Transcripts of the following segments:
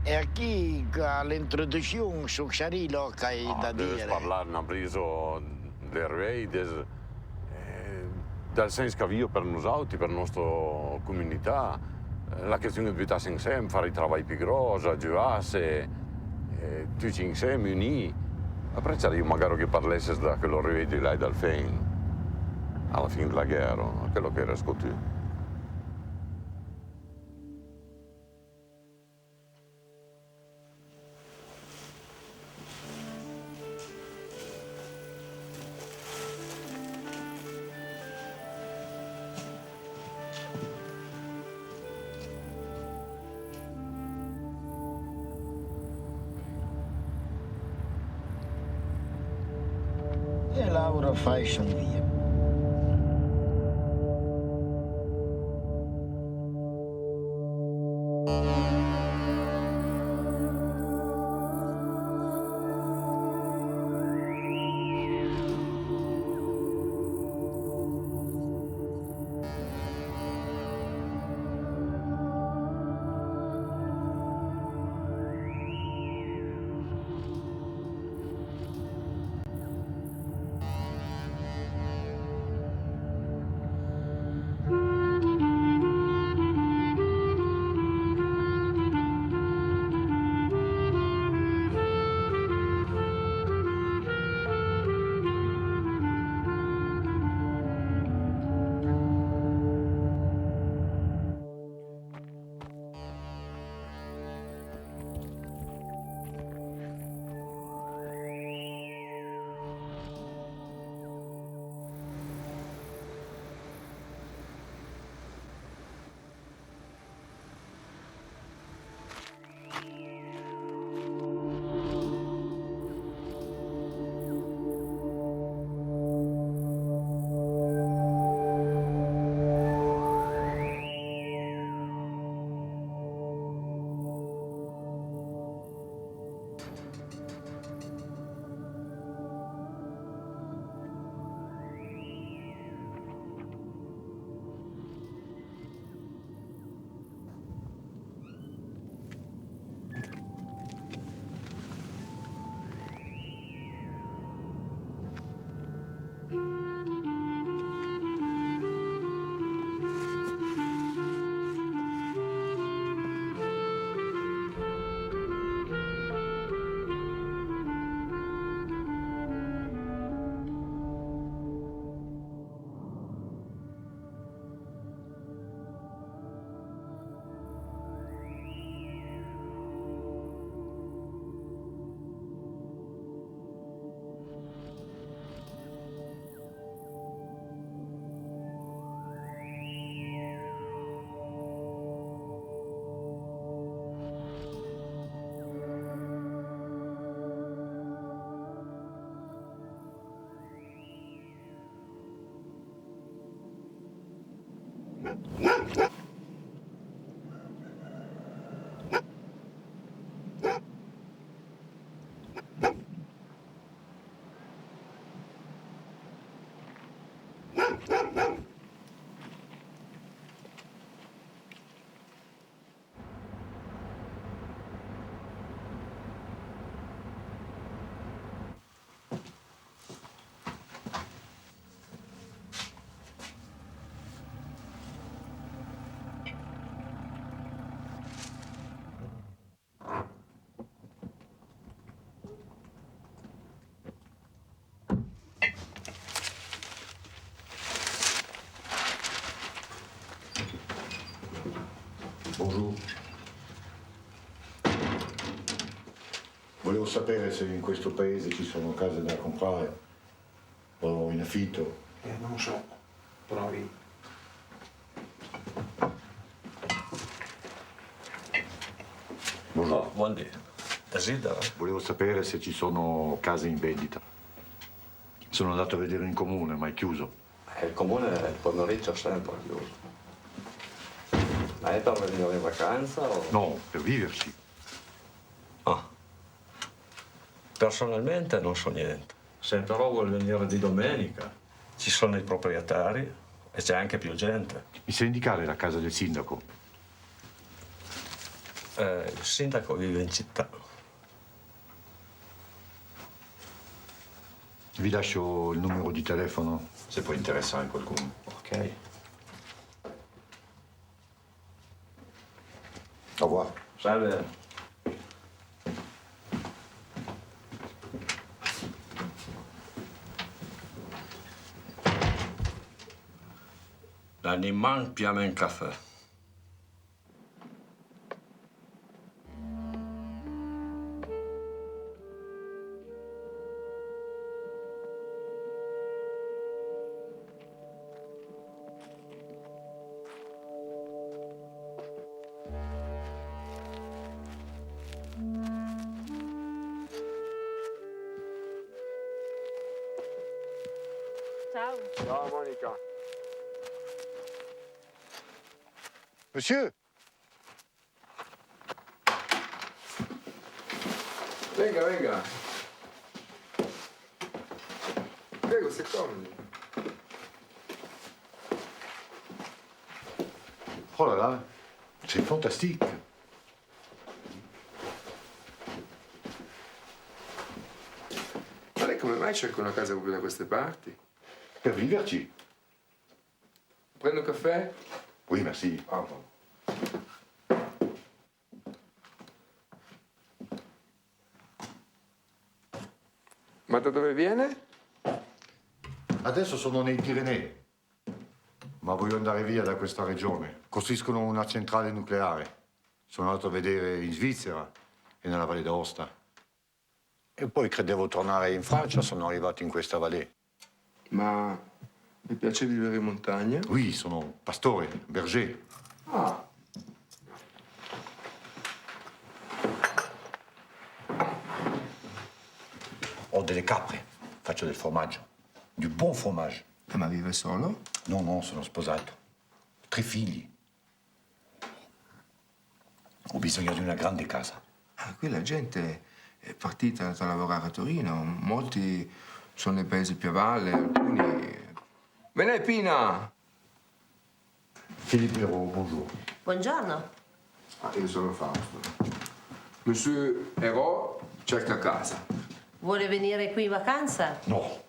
E aqui, all'introduzione, su Xarilo, che hai da Deves dire. parlare in abriso del rei, del senso che io per noi, per la nostra comunità, la questione di vita insieme, fare i lavori più grossi, aggiornarsi, tutti insieme, uniti. Apprezzare io magari che parlassi da quello re di là dal Fein, alla fine della guerra, quello che era scottito. E Laura Fashion via. Bonjour. Volevo sapere se in questo paese ci sono case da comprare o in affitto. Non so, provi. Bonjour. Buondì. Desidera? Volevo sapere se ci sono case in vendita. Sono andato a vedere in comune, ma è chiuso. Il comune il pomeriggio è sempre chiuso. Ma è per venire in vacanza o? No, per viverci. Ah. Personalmente non so niente. Se però vuol venire di domenica, ci sono i proprietari e c'è anche più gente. Mi sa indicare la casa del sindaco? Il sindaco vive in città. Vi lascio il numero di telefono se può interessare qualcuno. Ok. Au revoir. Salve. L'animal piame un caffè. Ciao. Ciao Monica. Monsieur, Venga, venga. Prego, si accomodi. Oh là là, c'est fantastique. Ma lei come mai cerca una casa proprio da queste parti? Per viverci? Prendo un caffè? Oui, merci. Ah, bon. Ma da dove viene? Adesso sono nei Pirenei, ma voglio andare via da questa regione. Costruiscono una centrale nucleare. Sono andato a vedere in Svizzera e nella Valle d'Aosta. E poi credevo tornare in Francia, sono arrivato in questa vallée. Ma mi piace vivere in montagna? Oui, sono pastore, berger. Ah. Ho delle capre, faccio del formaggio. Du buon formaggio. Ma vive solo? No, no, sono sposato. 3 figli. Ho bisogno di una grande casa. Ah, qui la gente è partita da lavorare a Torino. Molti sono nei paesi più a valle, alcuni... Venè, Pina! Philippe Hérault, bonjour. Buongiorno. Ah, io sono Fausto. Monsieur Hérault cerca casa. Vuole venire qui in vacanza? No,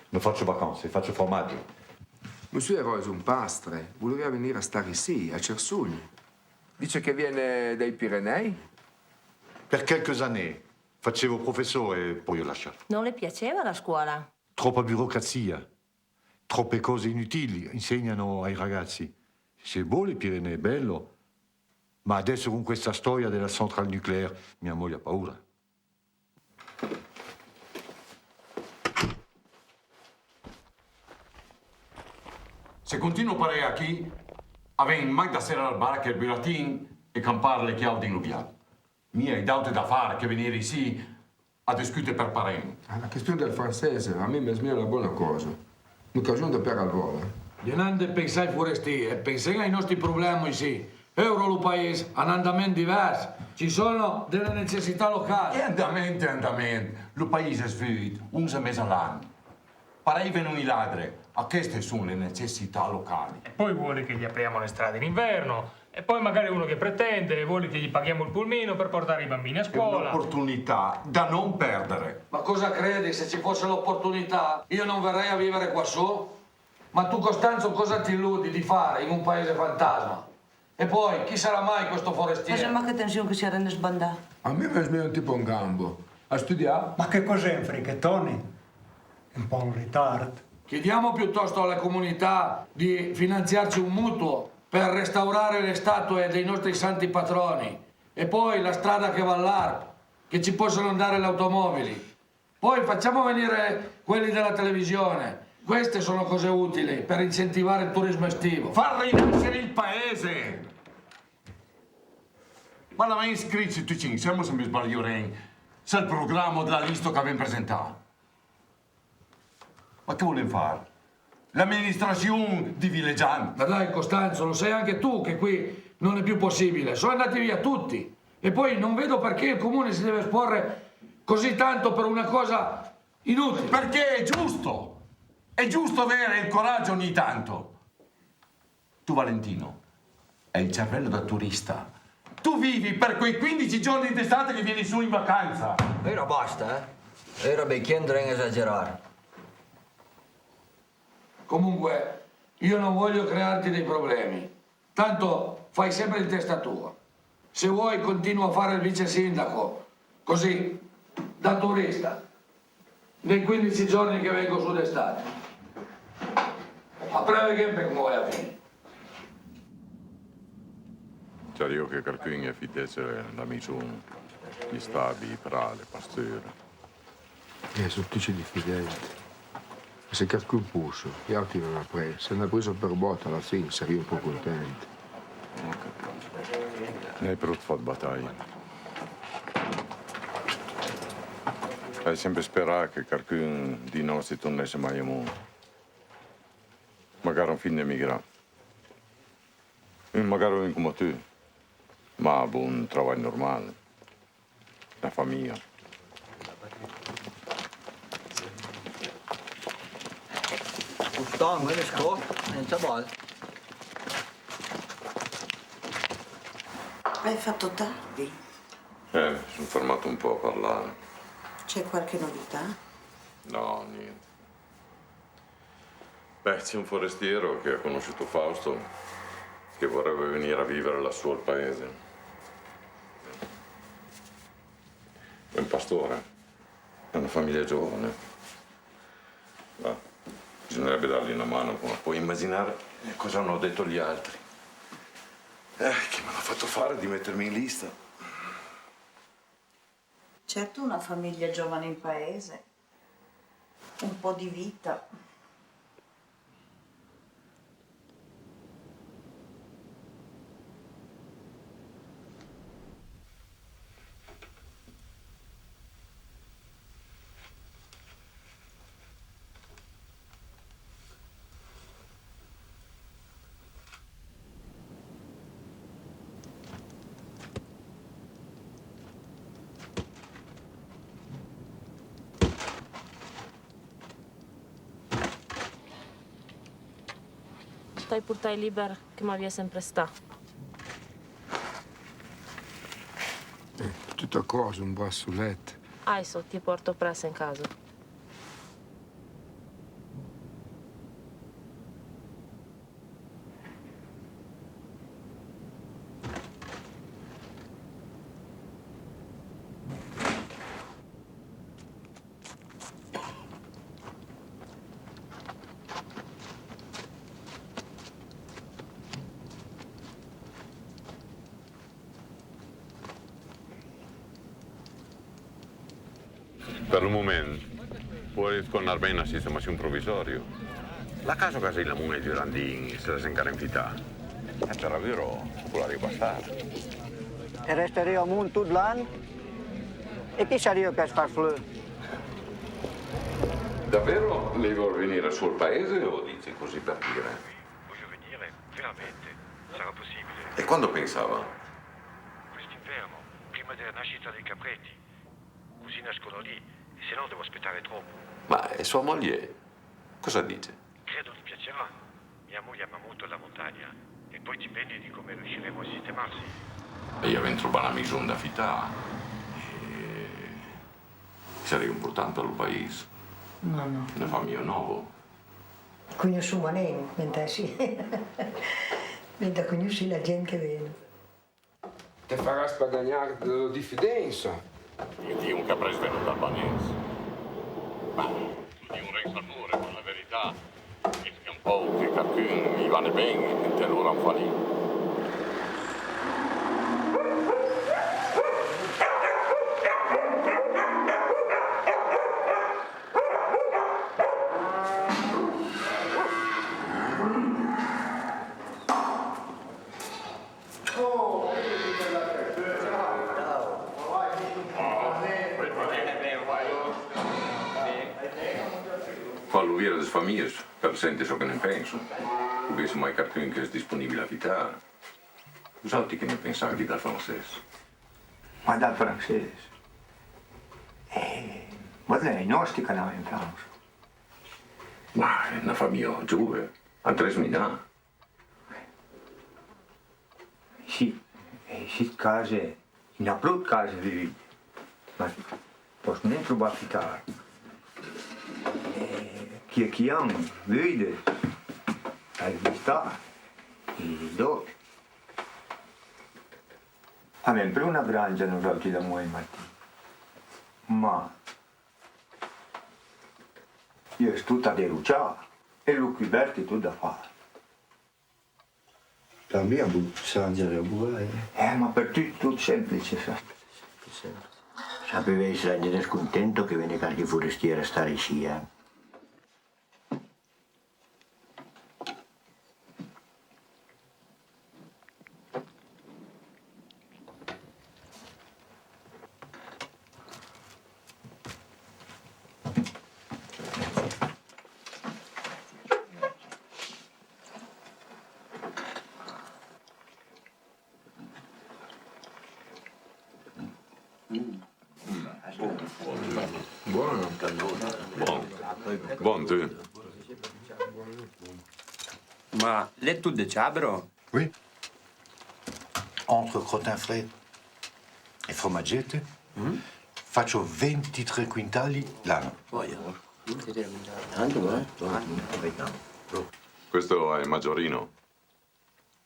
non faccio vacanze, faccio formaggio. Monsieur Hérault è un pastre. Voleva venire a stare sì, a Cersugni. Dice che viene dai Pirenei? Per quelques années facevo professore e poi ho lasciato. Non le piaceva la scuola? Troppa burocrazia, troppe cose inutili insegnano ai ragazzi. C'est beau le Pirenei, bello, ma adesso con questa storia della centrale nucleare mia moglie ha paura. Se continuo pare aqui, avem mai da sera al bar che il buratin e campare le chiavi di Lubiano. Mia, hai daute da fare che venire ici a discutere per parenti. La questione del francese a me mi sembra una buona cosa. Un'occasione per al volo. Glienande pensai foresti e pensai ai nostri problemi sì. Euro lo paese, un andamento diverso. Ci sono delle necessità locali. E andamento. Lo paese è sfruito, 11 mesi all'anno. Parei vengono i ladri. A queste sono le necessità locali. E poi vuole che gli apriamo le strade in inverno. E poi magari uno che pretende vuole che gli paghiamo il pulmino per portare i bambini a È scuola. un'opportunità da non perdere. Ma cosa credi? Se ci fosse l'opportunità, io non verrei a vivere qua su? Ma tu, Costanzo, cosa ti illudi di fare in un paese fantasma? E poi, chi sarà mai questo forestiere? Facciamo anche attenzione che si rende sbandato. A me mi sembra un tipo un gambo. A studiare? Ma che cos'è un frichettone? Un po' in ritardo. Chiediamo piuttosto alle comunità di finanziarci un mutuo per restaurare le statue dei nostri santi patroni e poi la strada che va all'Arp, che ci possano andare le automobili. Poi facciamo venire quelli della televisione. Queste sono cose utili per incentivare il turismo estivo. Far rinascere il paese! Ma la mai iscritto tu ci siamo se mi sbaglio se il programma della lista che abbiamo presentato. Ma che volevo fare? L'amministrazione di villeggiante. Ma dai, Costanzo, lo sai anche tu che qui non è più possibile. Sono andati via tutti. E poi non vedo perché il comune si deve esporre così tanto per una cosa inutile. Perché è giusto! È giusto avere il coraggio ogni tanto. Tu, Valentino, hai il cervello da turista. tu vivi per quei 15 giorni d'estate che vieni su in vacanza. Era basta, Era becchiendo in esagerare. Comunque, io non voglio crearti dei problemi. Tanto fai sempre in testa tua. Se vuoi continua a fare il vice sindaco, così, da turista, nei 15 giorni che vengo su d'estate. A breve tempo come vai a finire. Cioè io che Carquin è fidese la Mison, gli stabi, i prale, pasture. Sono tutti diffidenti. Se qualcuno puso, gli altri non l'ha preso. Se ne ha preso per botta alla fine, sarei un po' contento. Hai brutto fatto battaglia. Hai sempre sperato che qualcuno di noi si tornasse mai a mondo. Magari un figlio emigrato. E magari un come tu. Ma un buon lavoro normale. La famiglia. Gustan, vedi sto? Senza male. Hai fatto tardi? Sono fermato un po' a parlare. C'è qualche novità? No, niente. Beh, c'è un forestiero che ha conosciuto Fausto che vorrebbe venire a vivere lassù al paese. È un pastore, è una famiglia giovane. Ma bisognerebbe dargli una mano, come puoi immaginare cosa hanno detto gli altri. Che mi hanno fatto fare di mettermi in lista. Certo, una famiglia giovane in paese, un po' di vita. Stai purtai liber che mi aveva sempre sta. Tutta cosa, un brassoletto. Adesso ti porto presso in casa. Per un momento, puoi tornare bene a sistemazione provvisorio. La casa che sei la mune di Randini se la si incarempita. È per davvero popolare bastardo. E resterei a mondo tutto l'anno? E chi sarei io che far fleur? Davvero lei vuol venire sul paese o dici così per dire? Voglio venire, veramente. Sarà possibile. E quando pensava? Quest'inverno, prima della nascita dei capretti. Così nascono lì, se no devo aspettare troppo. Ma sua moglie cosa dice? Credo ti piacerà. Mia moglie ama molto la montagna. E poi dipende di come riusciremo a sistemarsi. E io avendo trovato una maison da fittare. E sarei importante al paese. No. Una famiglia nuova. Conosciamo nemmeno, mentre sì. Mentre conosci la gente che viene. Te farà spagagnare la diffidenza. Di un che ha preso venuto albanese. Ma di un re salmore, ma la verità è che un po' che qualcuno gli va bene e te lo ranfalì. Fallo via delle famiglie per sentire ciò che ne penso. Avesse mai qualcuno che è disponibile a fittare. Usate che ne pensate dal francese? Ma dal francese? Ma lei è nostra là in Francia? Ma è una famiglia giovane, a 3 anni. Sì, E sit case, in a plus case vivite, ma posso non trovare affittare. Chi hanno, vede, hai visto, e do. Abbiamo per una grangia non salti da moi mattina, ma io è tutta deruciata e l'ho coperto tutto da fare. Per me è un ma per te è tutto semplice. Sapeva essere scontento che venne qualche forestiere a stare qui, Buono. Buon tu. Ma lei tu de ciabro? Oui. Entre crottin frais e formaggette faccio 23 quintali l'anno. Questo è Maggiorino.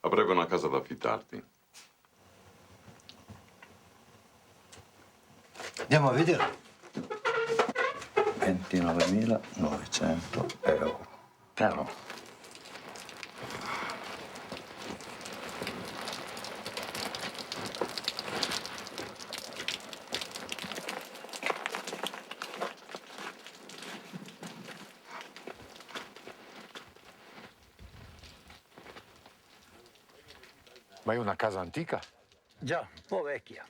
Avrebbe una casa da affittarti. Andiamo a vedere. 29.900 euro. Caro. Ma è una casa antica? Già, un po' vecchia.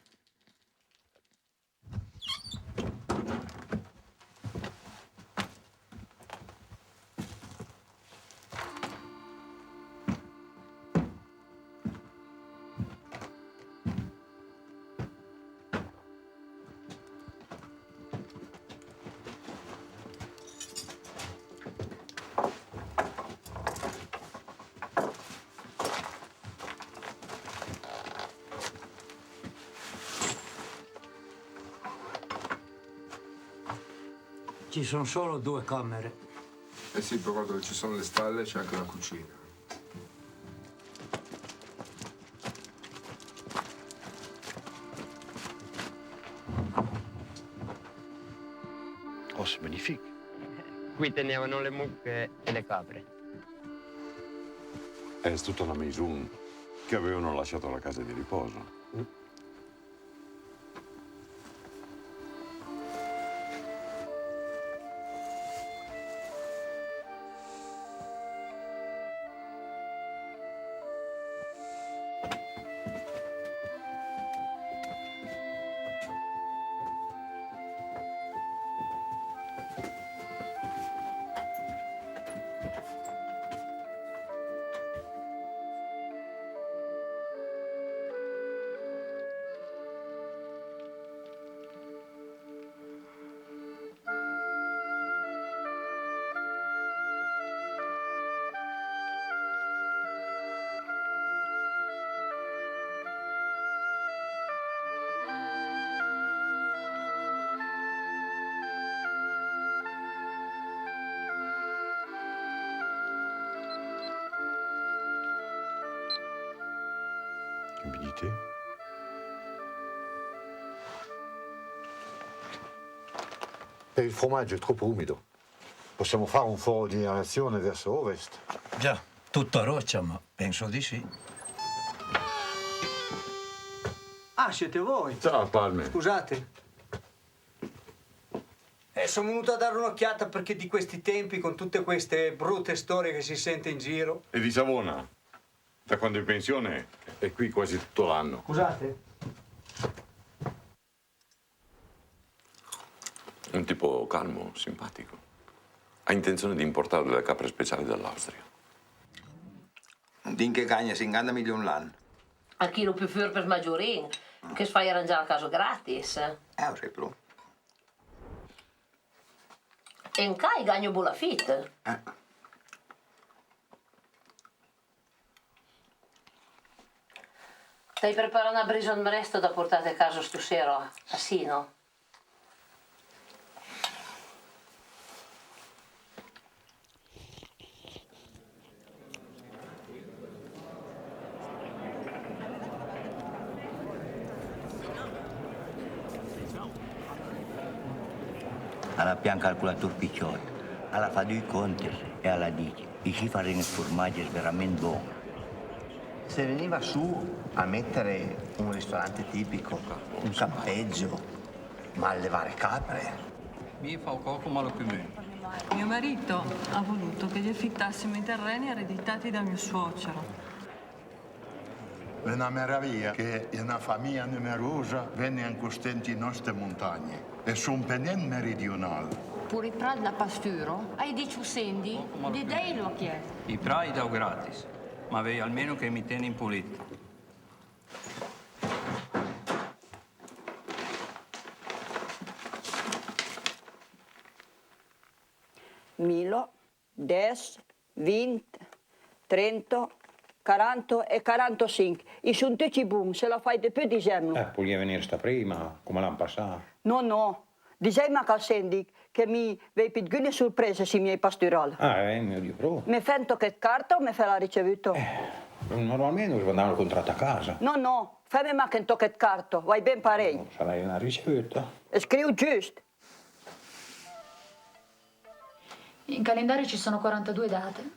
Ci sono solo 2 camere. Eh sì, però dove ci sono le stalle c'è anche la cucina. Oh, c'est magnifique. Qui tenevano le mucche e le capre. È tutta la maison che avevano lasciato la casa di riposo. Umidité. Per il formaggio è troppo umido. Possiamo fare un foro di aerazione verso ovest. Già, tutta roccia, ma penso di sì. Ah, siete voi? Ciao, Palme. Scusate. Sono venuto a dare un'occhiata perché di questi tempi, con tutte queste brutte storie che si sente in giro. E di Savona, da quando è in pensione, è qui quasi tutto l'anno. Scusate. È un tipo calmo, simpatico. Ha intenzione di importare delle capre speciali dall'Austria. Din che gagna 50 milioni l'anno. Al chilo più fior per Maggiorin, che si fa arrangiare a caso gratis. Lo sai però. E in Cai gagno buona fit. Stai preparando una brison presto da portare a casa stasera, a Sino? Alla pian calcolator picciot, alla fa due conti e alla dice, i ci faremo il formaggio veramente buono. Se veniva su a mettere un ristorante tipico, un campeggio, ma allevare capre. Mi fa poco male più me. Mio marito ha voluto che gli affittassimo i terreni ereditati da mio suocero. È una meraviglia che una famiglia numerosa venne in queste nostre montagne e sono penien meridionale. Pure i prati da pasturo, hai dici sendi, di dei lo chiesto. I prai dau gratis, ma vedo almeno che mi tieni in pulito. Milo, 10, 20, 30, 40 e 45. I sono tutti buoni, se la fai di più diciamo. Poi venire sta prima, come l'anno passato. No. Diciamo che sendi che mi vei più di sorprese sui miei pastorali. Mio Dio, pro. Mi fento che carta o mi fa la ricevuta? Normalmente non andavano contratto a casa. No, fammi ma che tocca carta, vai ben pareil. Sarai una ricevuta. E scrivo giusto. In calendario ci sono 42 date.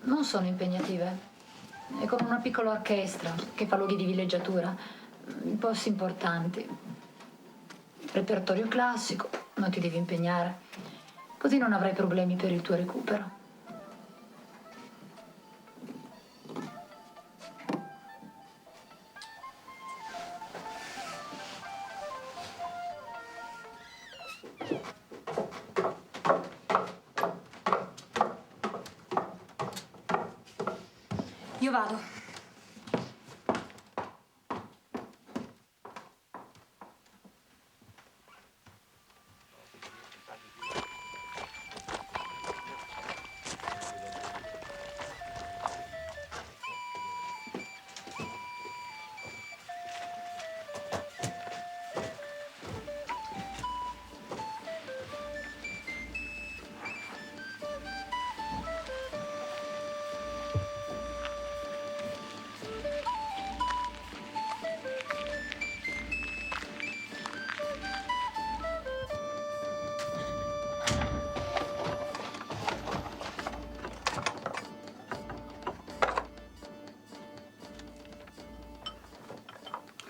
Non sono impegnative. E con una piccola orchestra che fa luoghi di villeggiatura. Posti importanti. Repertorio classico, non ti devi impegnare. Così non avrai problemi per il tuo recupero. Io vado.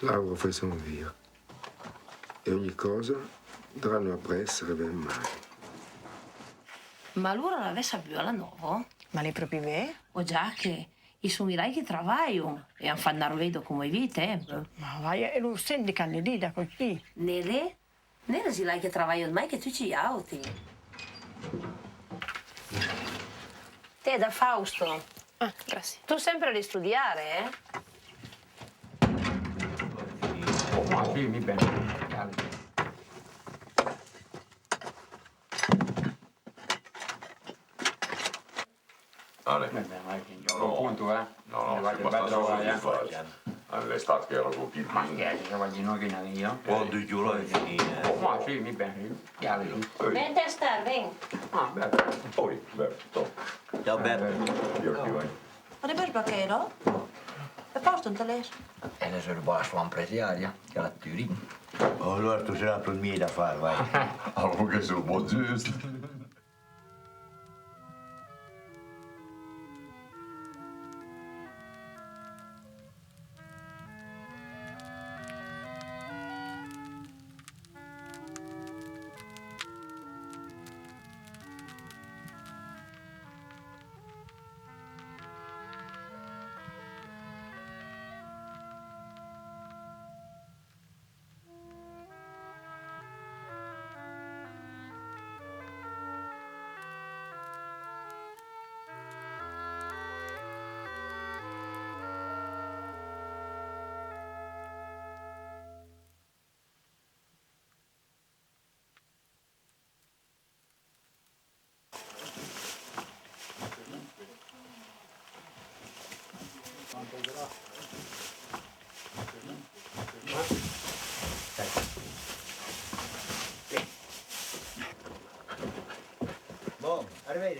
Laura poi sono via. E ogni cosa dovranno appresso ben male. Ma allora la vessa più alla nuovo? Ma le proprie ve? O già che i sumirai che travagliano e fanno vedo come vi tempo. Ma vai, e lo senti che ne dita così? Nele si lai che travagliano mai che tu ci auti. Te da Fausto. Ah, grazie. Tu sempre a studiare, eh? Ma sì, mi bene. Ale. No, punto, eh? No, è abbastanza facile. All'estate che ero con Ma che è, oggi non che ne io? Quando giù lo finire. Ma sì, mi bene. Vente a star, ven. Ah, beh. Poi, Berto. Ciao Berto. Io ti vai. Ma è perché no? E posto un telefono? E ne sono basso a impresiaria, che la Turin. Allora tu sei per me da fare, vai. Allora che sono buon giusto.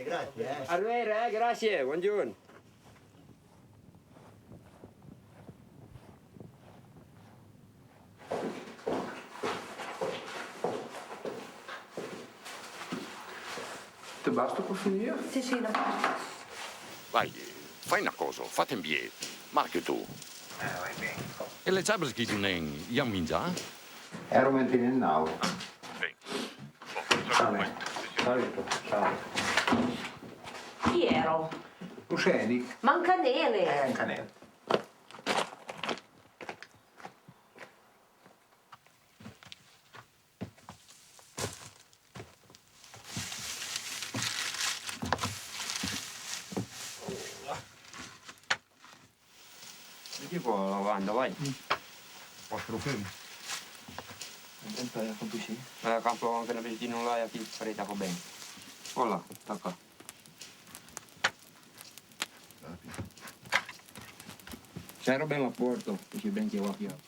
grazie. Arrivederci, grazie, buongiorno. Te basta per finire? Sì, sì, la basta. Vai, fai una cosa, fate un biet. Marche tu. Vai bene. E le sabres che tu ne hai mangiato? Ero mentire in aula. Salve. Chi ero? Uscedi? Mancanele. Un canale. Vedi qua la lavanda, vai. Vostro film. Non fai a sì. Campo anche una vestita non l'hai qui, farete bene. Voilà, tacca. C'era ben la porta, perché ben che va via.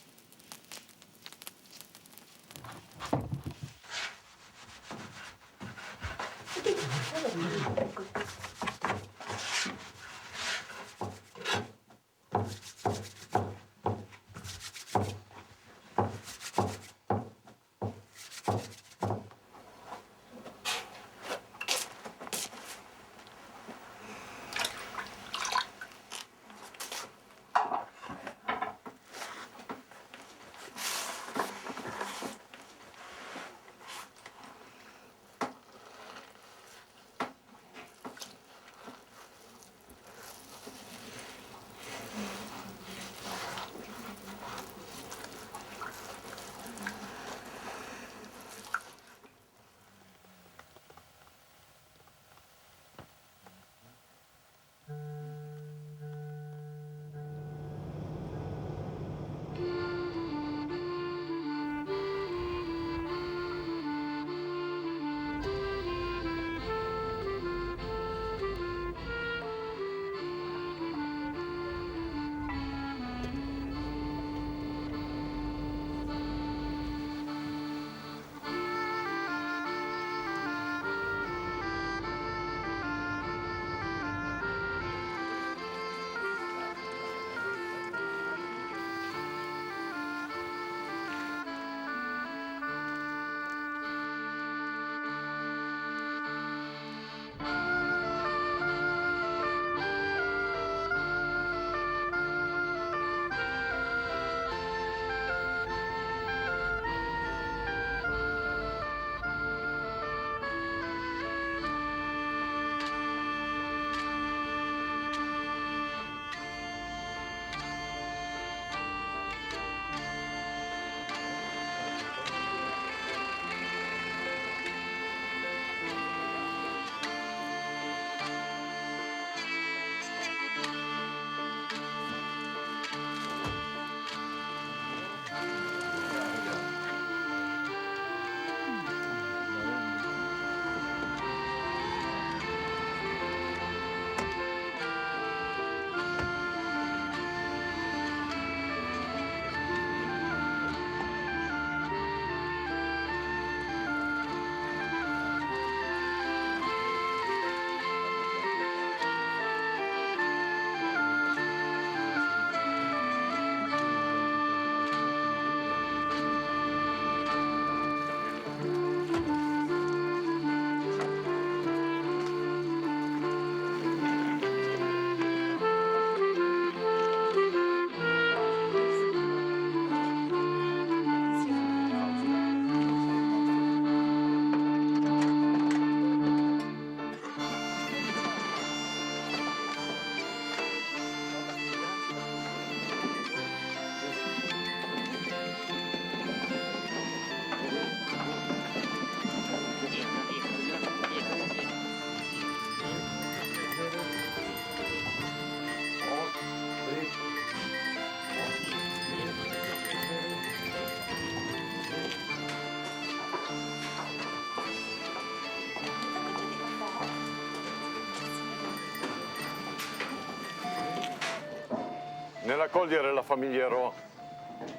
Nell'accogliere la famiglia Ro,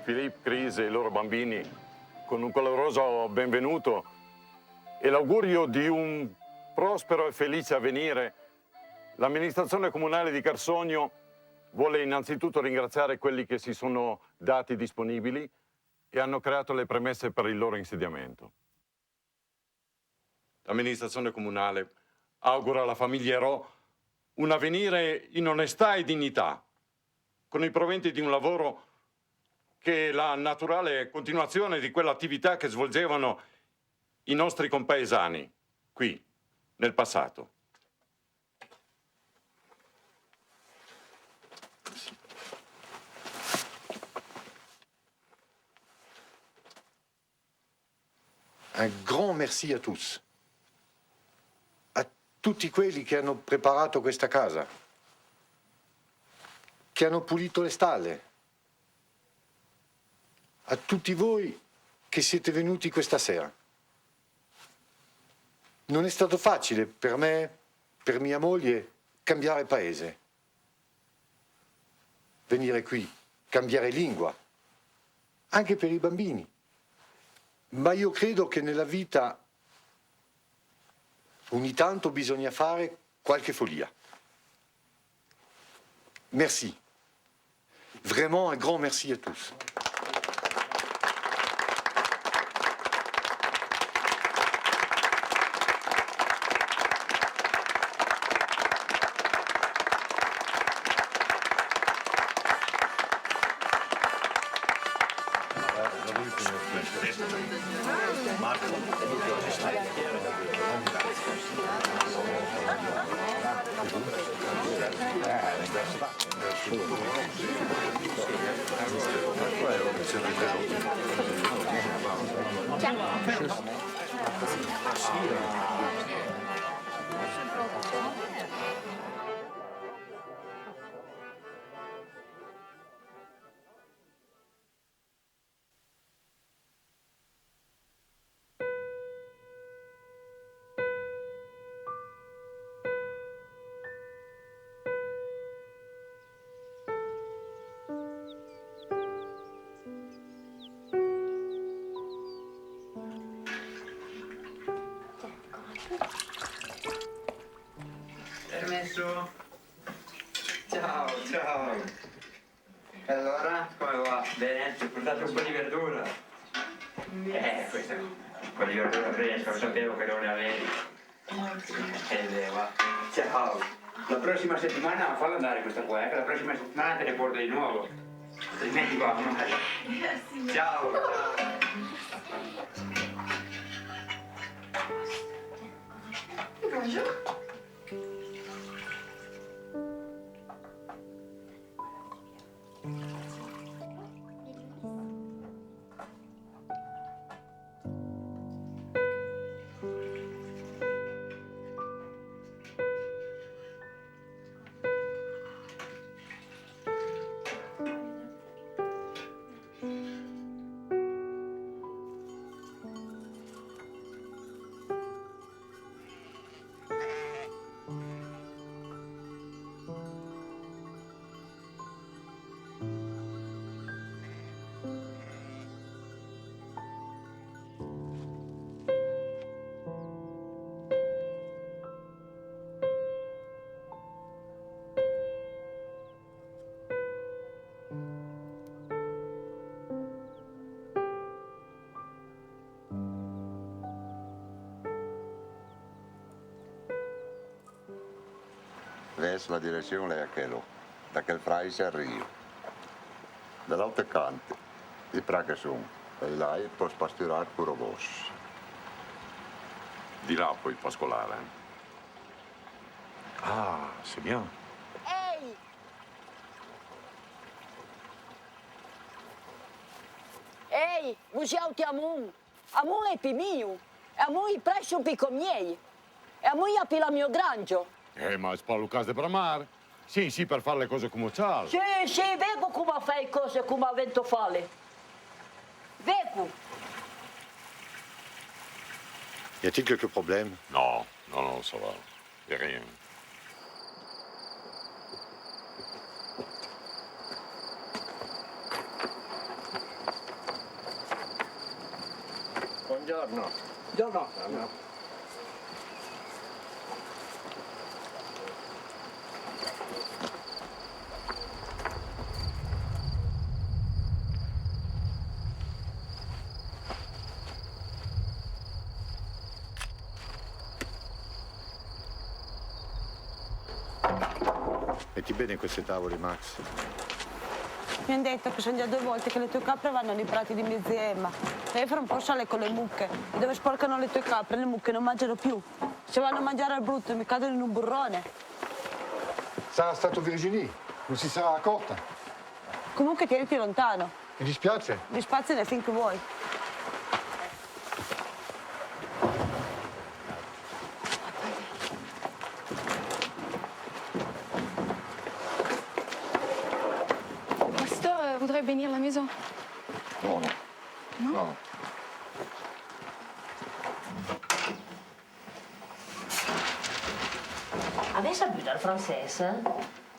Filippo, Cris e i loro bambini con un caloroso benvenuto e l'augurio di un prospero e felice avvenire, l'amministrazione comunale di Carsogno vuole innanzitutto ringraziare quelli che si sono dati disponibili e hanno creato le premesse per il loro insediamento. L'amministrazione comunale augura alla famiglia Ero un avvenire in onestà e dignità, con i proventi di un lavoro che è la naturale continuazione di quell'attività che svolgevano i nostri compaesani qui, nel passato. Un grand merci a tous. A tutti quelli che hanno preparato questa casa, che hanno pulito le stalle, a tutti voi che siete venuti questa sera. Non è stato facile per me, per mia moglie, cambiare paese. Venire qui, cambiare lingua, anche per i bambini. Ma io credo che nella vita ogni tanto bisogna fare qualche follia. Merci. Vraiment un grand merci à tous. Permesso? Ciao, ciao. Allora, come va? Bene, ti ho portato un po' di verdura. Questo, un po' di verdura fresca, sapevo che non ne avevi. Va. Ciao. La prossima settimana fallo andare questa qua, che la prossima settimana te ne porto di nuovo. Altrimenti va male. Ciao, ciao. Buongiorno. Adesso la direzione è aquello, da quel fraise al Rio. Dall'altra cante, i prache sono, e là può pasturare pure vos. Di là puoi pascolare. Ah, c'est bien. Ehi! Ehi, usiauti amun. Amun è pimio. E amun i presso pico miei. E amun api la mio grangio. Ma spallo case per amare. Sì, per fare le cose come ciao. Sì, vedo come fai cose come avento fare. Vedo. Y a-t-il quelques problèmes? Non, ça va. Y a rien. Buongiorno. Buongiorno. Metti bene queste tavole, Max. Mi hanno detto che sono già 2 volte che le tue capre vanno nei prati di mia zia Emma. Lei fra un po' sale con le mucche. E dove sporcano le tue capre, le mucche non mangiano più. Se vanno a mangiare al brutto mi cadono in un burrone. Sarà stato Virginie, non si sarà accorta. Comunque tieniti lontano. Mi dispiace. Dispazione finché vuoi. Pasteur voudrait bénir la maison. No, no. No. Avete saputo dal francese?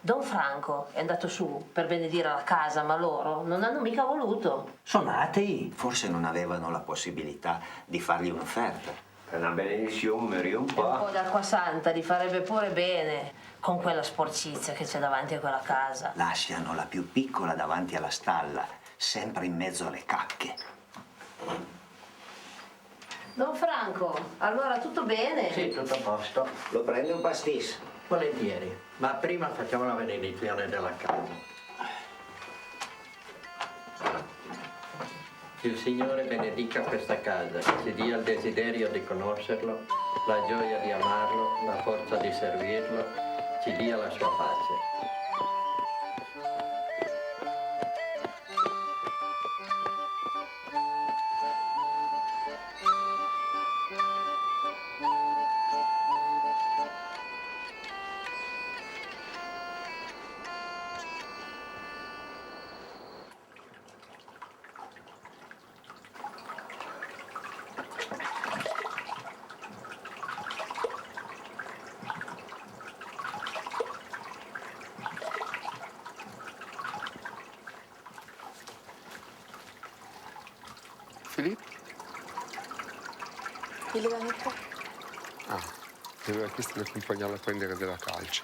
Don Franco è andato su per benedire la casa, ma loro non hanno mica voluto. Sono atei, forse non avevano la possibilità di fargli un'offerta. Per una benedizione, mi un Un po' d'acqua santa gli farebbe pure bene con quella sporcizia che c'è davanti a quella casa. Lasciano la più piccola davanti alla stalla, sempre in mezzo alle cacche. Don Franco, allora tutto bene? Sì, tutto a posto. Lo prende un pastis? Volentieri. Ma prima facciamo la benedizione della casa. Il Signore benedica questa casa, ci dia il desiderio di conoscerlo, la gioia di amarlo, la forza di servirlo, ci dia la sua pace. Philippe? Il va mettere. Ah, mi aveva chiesto di accompagnarla a prendere della calce.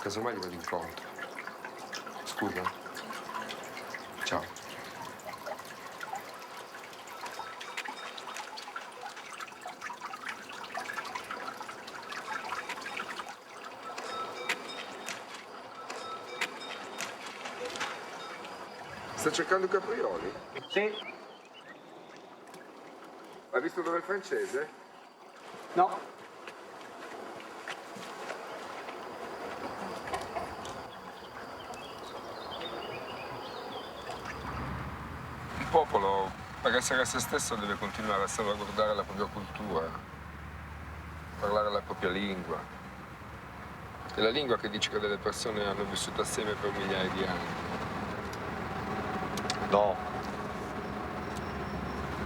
Casomai gli vado incontro. Scusa. Ciao. Sta cercando caprioli? Sì. Hai visto dove è il francese? No. Il popolo, per essere a se stesso, deve continuare a salvaguardare la propria cultura, parlare la propria lingua. È la lingua che dice che delle persone hanno vissuto assieme per migliaia di anni. No.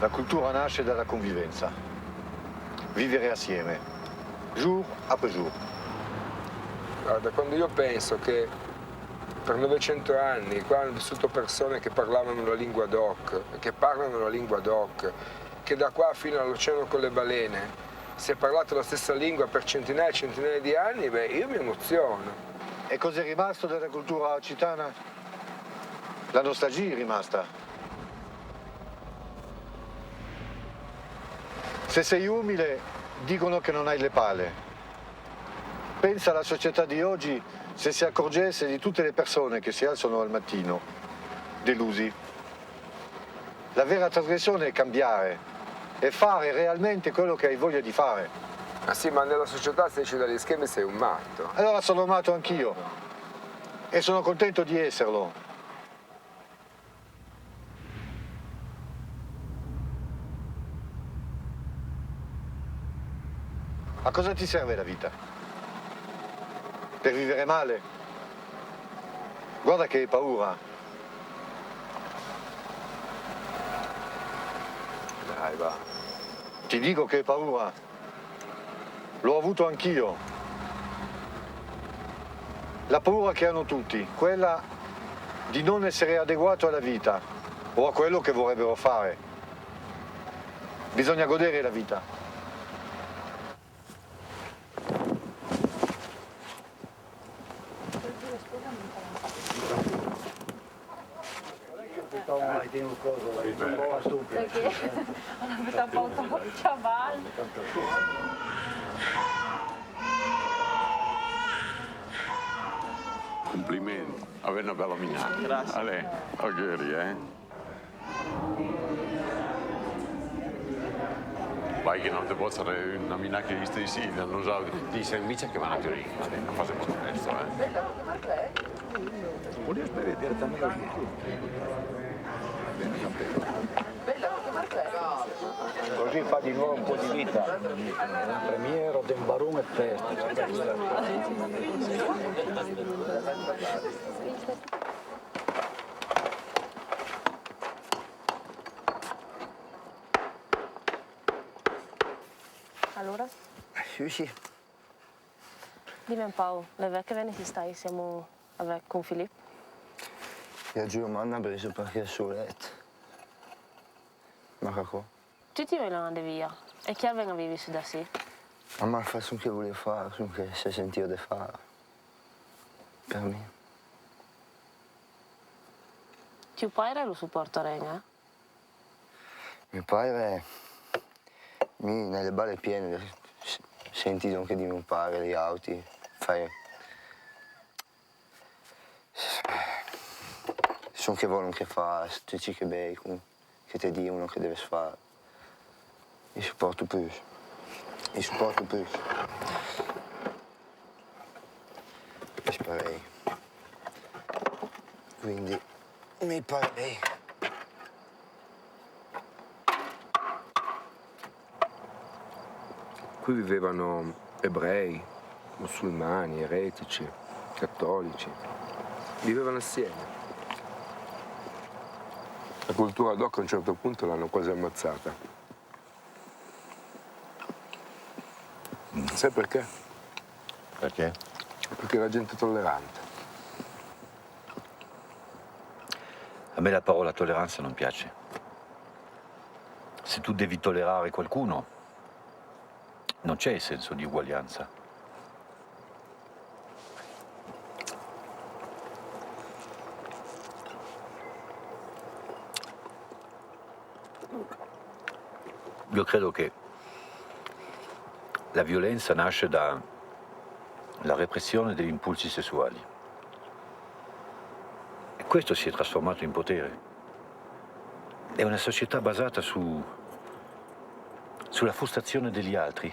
La cultura nasce dalla convivenza. Vivere assieme, jour après jour. Guarda, quando io penso che per 900 anni qua hanno vissuto persone che parlavano la lingua doc, che parlano la lingua doc, che da qua fino all'oceano con le balene si è parlato la stessa lingua per centinaia e centinaia di anni, beh, io mi emoziono. E cos'è rimasto della cultura occitana? La nostalgia è rimasta. Se sei umile, dicono che non hai le pale. Pensa alla società di oggi se si accorgesse di tutte le persone che si alzano al mattino, delusi. La vera trasgressione è cambiare e fare realmente quello che hai voglia di fare. Ah sì, ma nella società se esci dagli schemi sei un matto. Allora sono matto anch'io e sono contento di esserlo. A cosa ti serve la vita? Per vivere male? Guarda che hai paura. Dai, va. Ti dico che hai paura. L'ho avuto anch'io. La paura che hanno tutti, quella di non essere adeguato alla vita o a quello che vorrebbero fare. Bisogna godere la vita. Perché ho una metà pauta chaval. Complimenti, avere una bella minata. Grazie. Allora, auguri, Vai che non ti posso fare una minata che stai sì, non so, dice invece che va a Turin, non facciamo questo, Voglio sperare direttamente al Così fa di nuovo un po' di vita. Premiero del Barone e Festa. Allora? Sì. Dimmi un po', le vecchie venite stai siamo con Filippo? Io giuro, mi hanno preso perché è sul letto. Ma cacò? Tutti me lo andate via. E chi venga a vivere su da sì? Ma fa su che volevo fare, su che si sentiva di fare. Per me. Tuo padre lo supporta Renga? Mio padre, nelle balle piene, senti anche di mio padre, gli auti, fai... Sono che vogliono che fa, tutti che bei, che ti dicono che devi fare. Io supporto più. Io supporto più. E sparei. Quindi mi parei. Qui vivevano ebrei, musulmani, eretici, cattolici. Vivevano assieme. La cultura doc a un certo punto l'hanno quasi ammazzata. Sai perché? Perché? Perché la gente è tollerante. A me la parola tolleranza non piace. Se tu devi tollerare qualcuno, non c'è il senso di uguaglianza. Io credo che la violenza nasce dalla repressione degli impulsi sessuali. E questo si è trasformato in potere. È una società basata sulla frustrazione degli altri.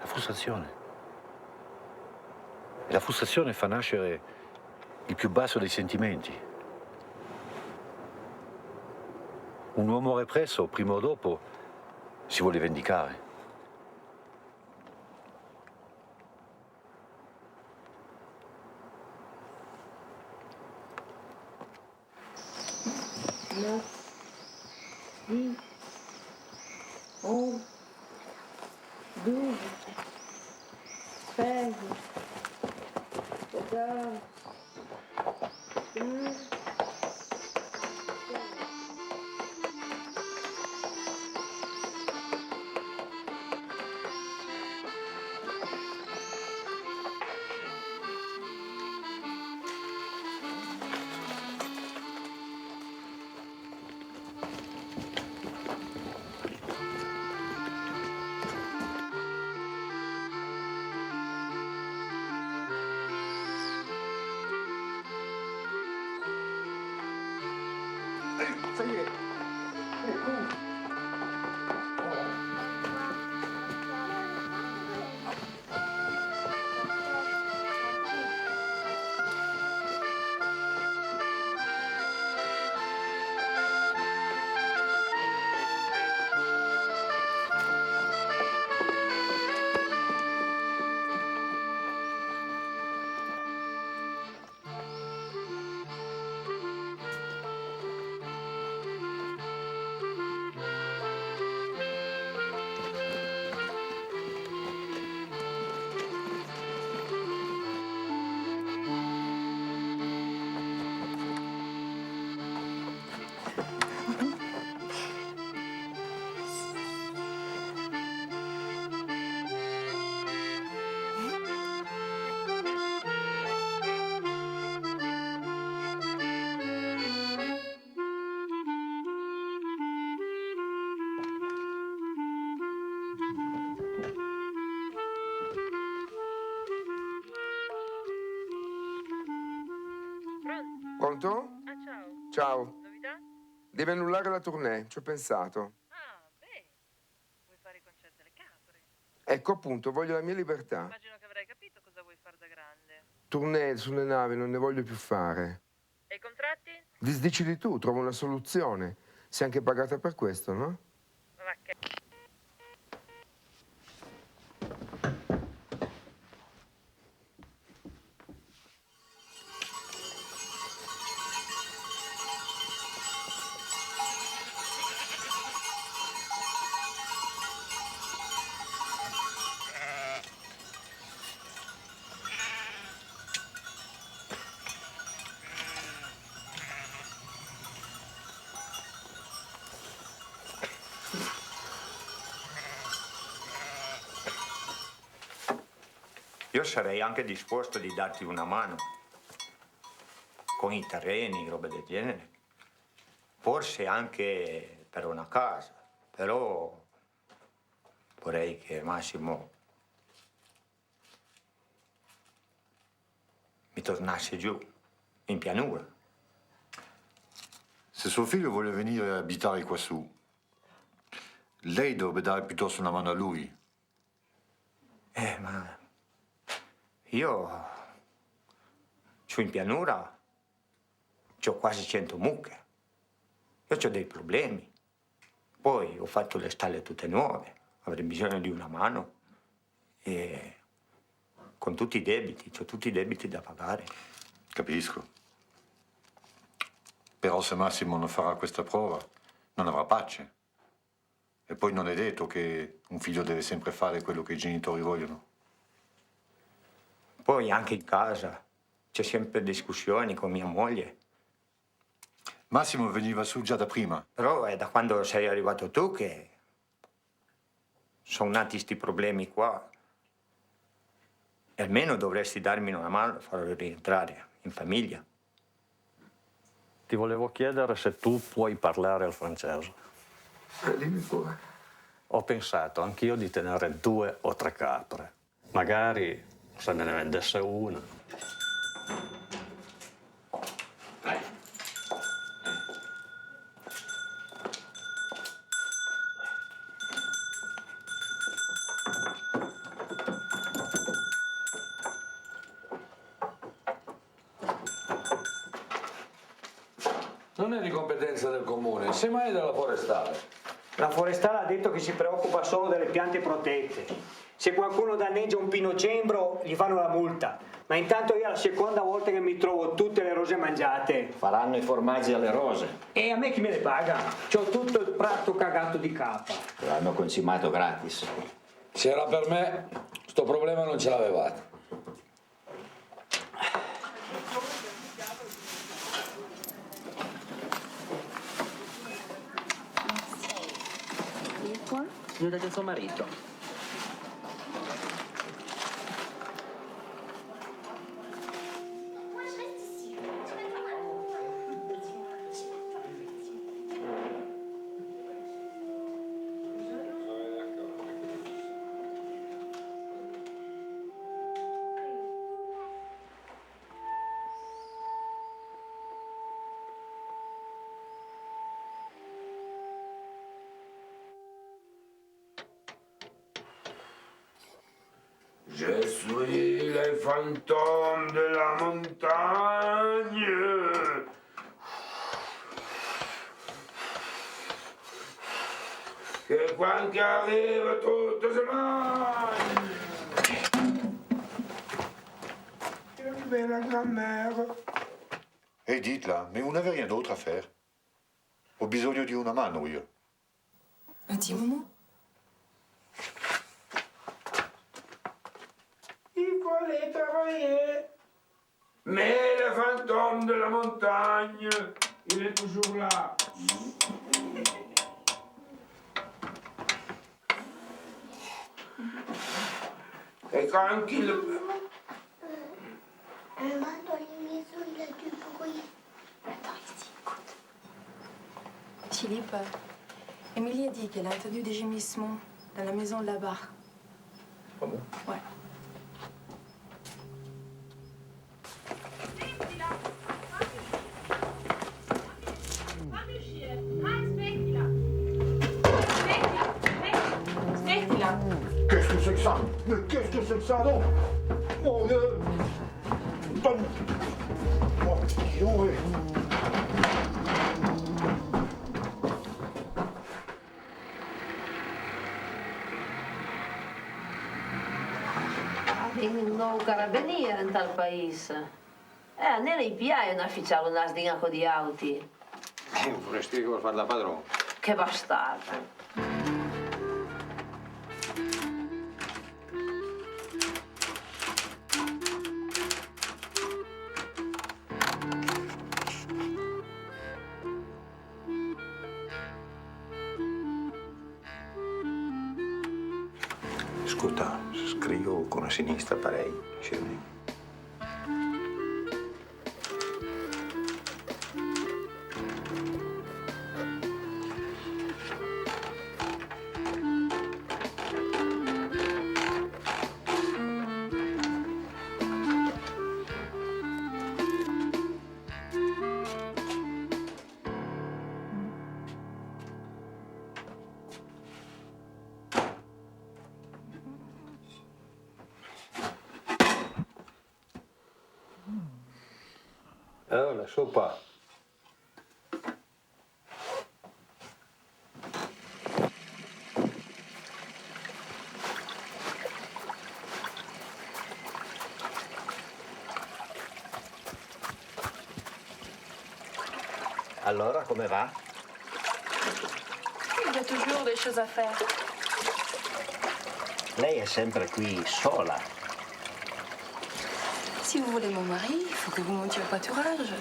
La frustrazione. E la frustrazione fa nascere il più basso dei sentimenti. Un uomo represso, prima o dopo, si vuole vendicare. Sì. Oh. 2. 6. 1. Ça y est. Pronto? Ah, ciao. Ciao. Novità? Devi annullare la tournée, ci ho pensato. Ah, beh. Vuoi fare i concerti alle capre? Ecco appunto, voglio la mia libertà. Immagino che avrai capito cosa vuoi fare da grande. Tournée sulle navi non ne voglio più fare. E i contratti? Disdicili tu, trovo una soluzione. Sei anche pagata per questo, no? Ma che... Io sarei anche disposto di darti una mano con i terreni, robe del genere. Forse anche per una casa, però vorrei che Massimo mi tornasse giù, in pianura. Se suo figlio vuole venire a abitare quassù, lei dovrebbe dare piuttosto una mano a lui. Ma io su in pianura c'ho quasi 100 mucche. Io ho dei problemi. Poi ho fatto le stalle tutte nuove. Avrei bisogno di una mano. E con tutti i debiti, ho tutti i debiti da pagare. Capisco. Però se Massimo non farà questa prova, non avrà pace. E poi non è detto che un figlio deve sempre fare quello che i genitori vogliono. Poi anche in casa c'è sempre discussioni con mia moglie. Massimo veniva su già da prima. Però è da quando sei arrivato tu che sono nati sti problemi qua. E almeno dovresti darmi una mano a farlo rientrare in famiglia. Ti volevo chiedere se tu puoi parlare al francese. Dimmi pure. Ho pensato anch'io di tenere 2 o 3 capre. Magari se me ne vendesse una. Non è di competenza del comune, semmai della forestale. La forestale ha detto che si preoccupa solo delle piante protette. Se qualcuno danneggia un pinocembro gli fanno la multa. Ma intanto io è la seconda volta che mi trovo tutte le rose mangiate. Faranno i formaggi alle rose. E a me chi me le paga? C'ho tutto il prato cagato di capa. L'hanno concimato gratis. Se era per me, sto problema non ce l'avevate. Gli ho dato suo marito. Je suis le fantôme de la montagne. Che quando arriva tutto si mangia. Che bella grand-mère. Ehi, ditela, mais vous n'avez rien d'autre à faire. Ho bisogno di una mano io. Un petit moment. Il faut aller travailler. Mais le fantôme de la montagne, il est toujours là. Et quand il... Maman, dans les maisons, il y a du bruit. Attends ici, écoute. Philippe, Émilie a dit qu'elle a entendu des gémissements dans la maison là-bas. Ah bon? Ouais. Smettila! Qu'est-ce que c'est que ça? Mais qu'est-ce que c'est que ça, non? Mon Dieu! Oh, Dio, Avem un nou carabinier în tal país. Nele piace un ufficiale nas di anco di auti. Un forestiere che vuol fare da padrone. Che bastardo. Ascolta, scrivo con la sinistra, parei. Scendi. La sopa. Allora, come va? Il y a toujours des choses à faire. Lei è sempre qui sola. Si vous voulez mon mari, il faut que vous montiez au pâturage.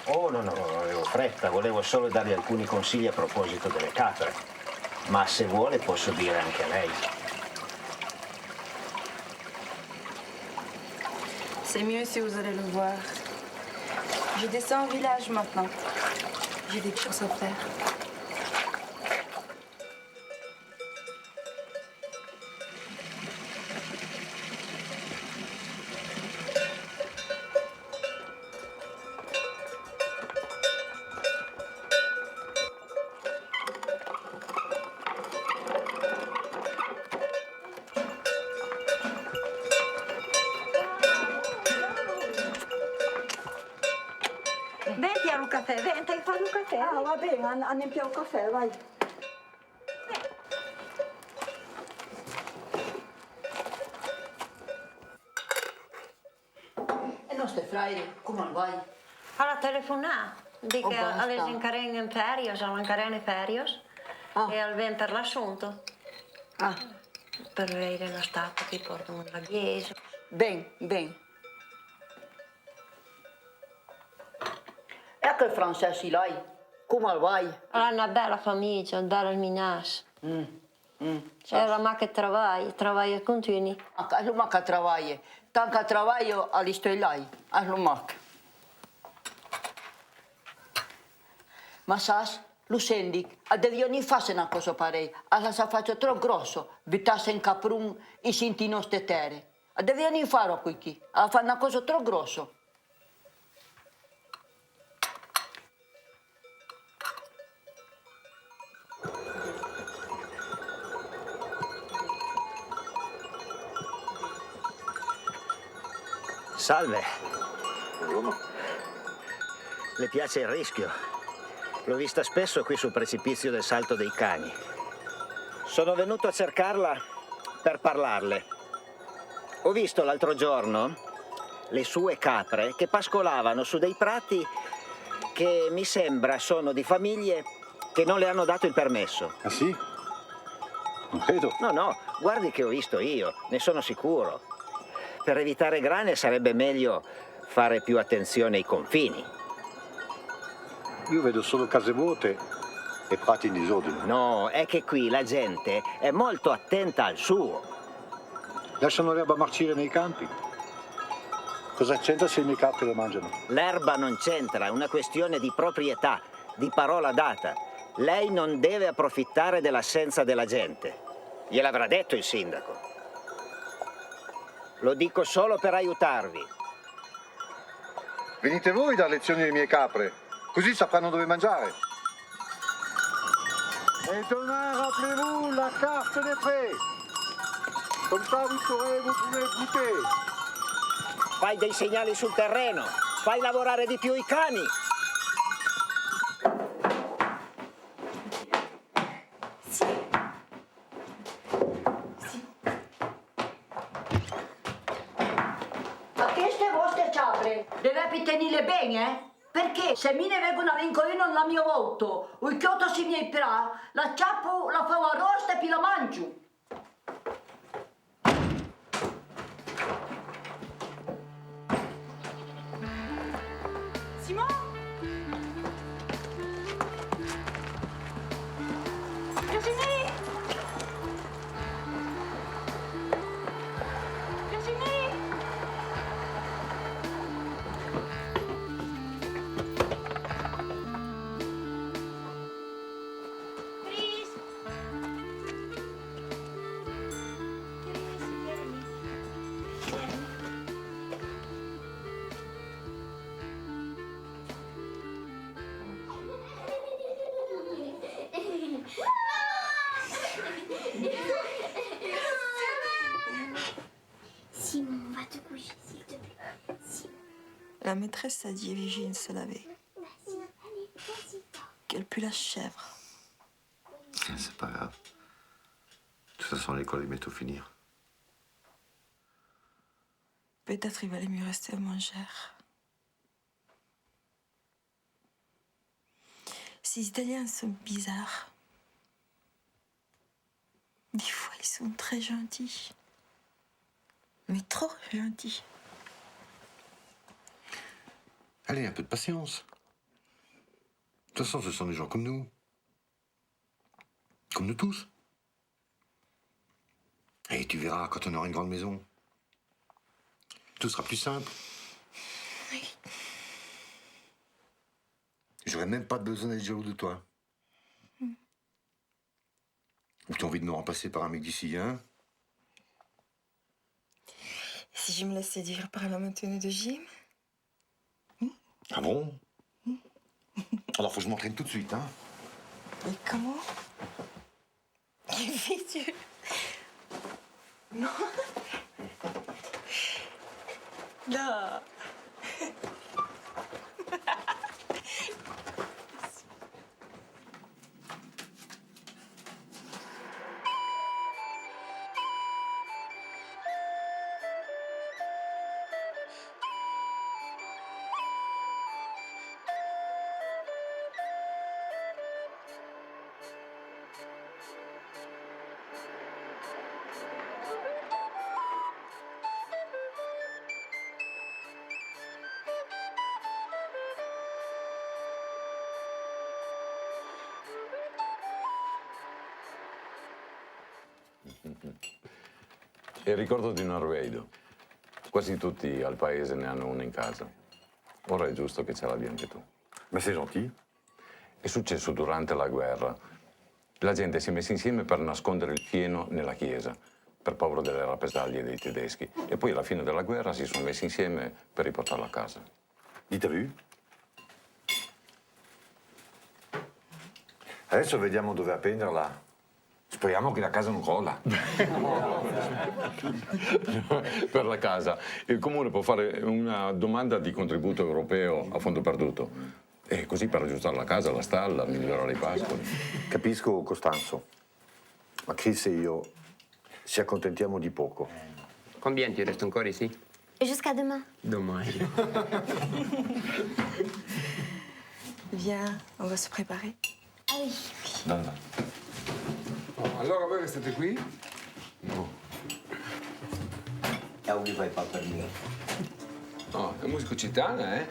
Oh, no, avevo fretta, volevo solo dargli alcuni consigli a proposito delle capre. Ma se vuole posso dire anche a lei. C'est mieux si vous allez le voir. Je descends au village maintenant. J'ai des choses à faire. Venti al caffè, venti a fare un caffè. Ah, va bene, andiamo più al caffè, vai. E non stai frairi, come vai? Alla telefonà, dic que basta. les encarreguen en ferios, l'encarreguen en ferios, e el ven per l'assunto. Per vedere lo stato che portano la chiesa. Ben. E che francesi lei? Come vai? Ha una bella famiglia, un bel minas. È la ma che lavora continui. È la ma che lavora. Tanto che lavoro all'istoi lei, è la ma. Ma sai, lo senti, devi non fare una cosa parecchia, alla sa faccia troppo grosso, buttasse in caprun e senti nostre terre. Devi non fare qui, alla fa una cosa troppo grossa. Salve. Le piace il rischio? L'ho vista spesso qui sul precipizio del Salto dei Cani. Sono venuto a cercarla per parlarle. Ho visto l'altro giorno le sue capre che pascolavano su dei prati che mi sembra sono di famiglie che non le hanno dato il permesso. Ah sì? Non credo. No, guardi che ho visto io, ne sono sicuro. Per evitare grane sarebbe meglio fare più attenzione ai confini. Io vedo solo case vuote e prati in disordine. No, è che qui la gente è molto attenta al suo. Lasciano l'erba marcire nei campi. Cosa c'entra se i miei capri lo mangiano? L'erba non c'entra, è una questione di proprietà, di parola data. Lei non deve approfittare dell'assenza della gente. Gliel'avrà detto il sindaco. Lo dico solo per aiutarvi. Venite voi a dar lezioni alle mie capre, così sapranno dove mangiare. Et demain, rappelez-vous, la carte des prêts. Comme ça, vous saurez, vous pouvez goûter. Fai dei segnali sul terreno, fai lavorare di più i cani. Ma queste vostre ciabre deve tenere bene, Perché se mi ne vengono a rincoglionire la mia volta, il chiodo si mi però, la ciappo, la fa arrosto e poi la mangio. Simon? Virginie? Virginie? Chris? Simon, va te coucher, s'il te plaît. Simon. La maîtresse a dit à Virginie de se laver. Vas-y, allez, vas-y. Qu'elle pue la chèvre. C'est pas grave. De toute façon, l'école est bientôt finie. Peut-être il valait mieux rester à manger. Ces Italiens sont bizarres. Des fois, ils sont très gentils. Mais trop gentils. Allez, un peu de patience. De toute façon, ce sont des gens comme nous. Comme nous tous. Et tu verras, quand on aura une grande maison, tout sera plus simple. Oui. J'aurais même pas besoin d'être jaloux de toi. Ou tu as envie de me remplacer par un mec d'ici, hein? Si je me laisse séduire par la maintenue de gym? Ah bon? Alors faut que je m'entraîne tout de suite, hein? Mais comment? Fais-tu? Non. Non. E ricordo di Norvedo. Quasi tutti al paese ne hanno uno in casa. Ora è giusto che ce l'abbia anche tu. Ma sei gentil? È successo durante la guerra. La gente si è messa insieme per nascondere il fieno nella chiesa, per paura delle rappresaglie dei tedeschi. E poi alla fine della guerra si sono messi insieme per riportarlo a casa. T'as vu? Adesso vediamo dove appenderla. Speriamo che la casa non crolla. Per la casa. Il comune può fare una domanda di contributo europeo a fondo perduto. E così per aggiustare la casa, la stalla, migliorare i pascoli. Capisco, Costanzo. Ma Chris e io ci accontentiamo di poco. Combien tu restes encore ici? Jusqu'à demain. Dommage. Viens, on va se préparer. Ah oui. Allora voi restate qui? No. Ja, vi fai pas per me. No, è musica occitana, eh?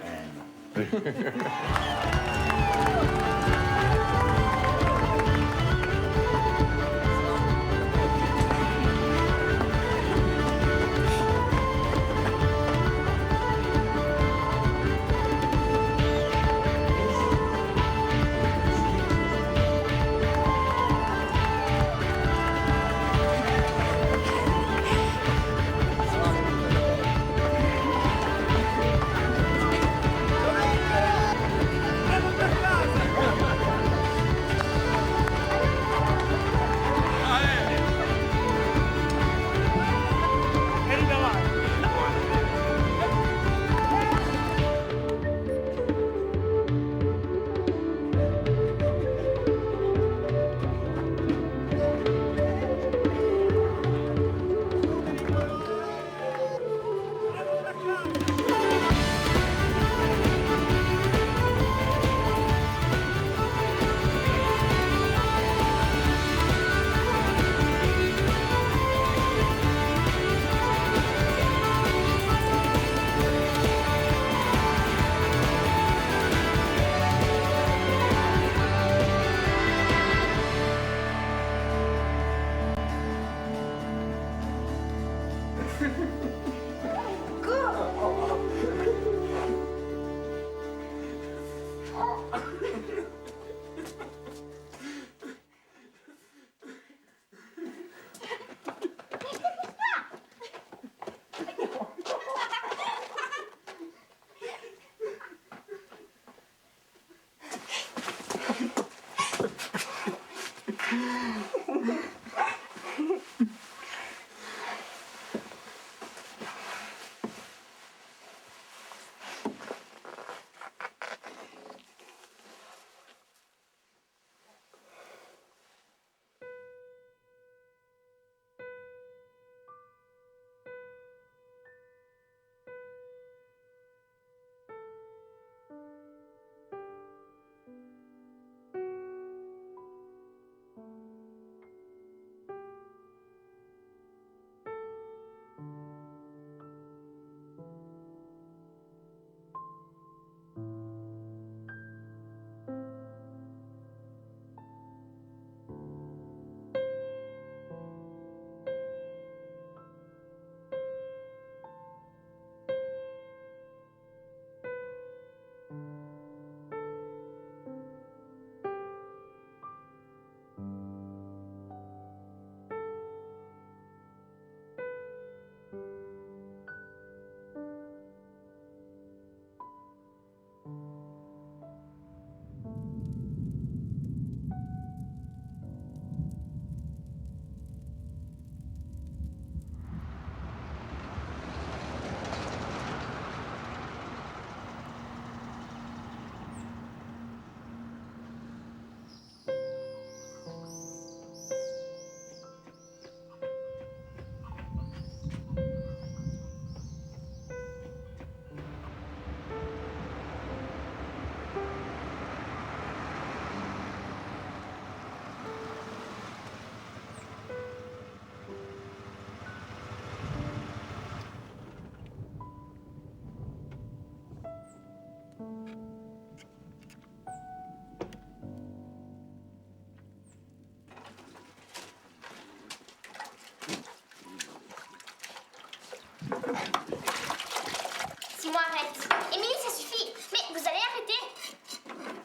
arrête. Émilie, ça suffit. Mais vous allez arrêter.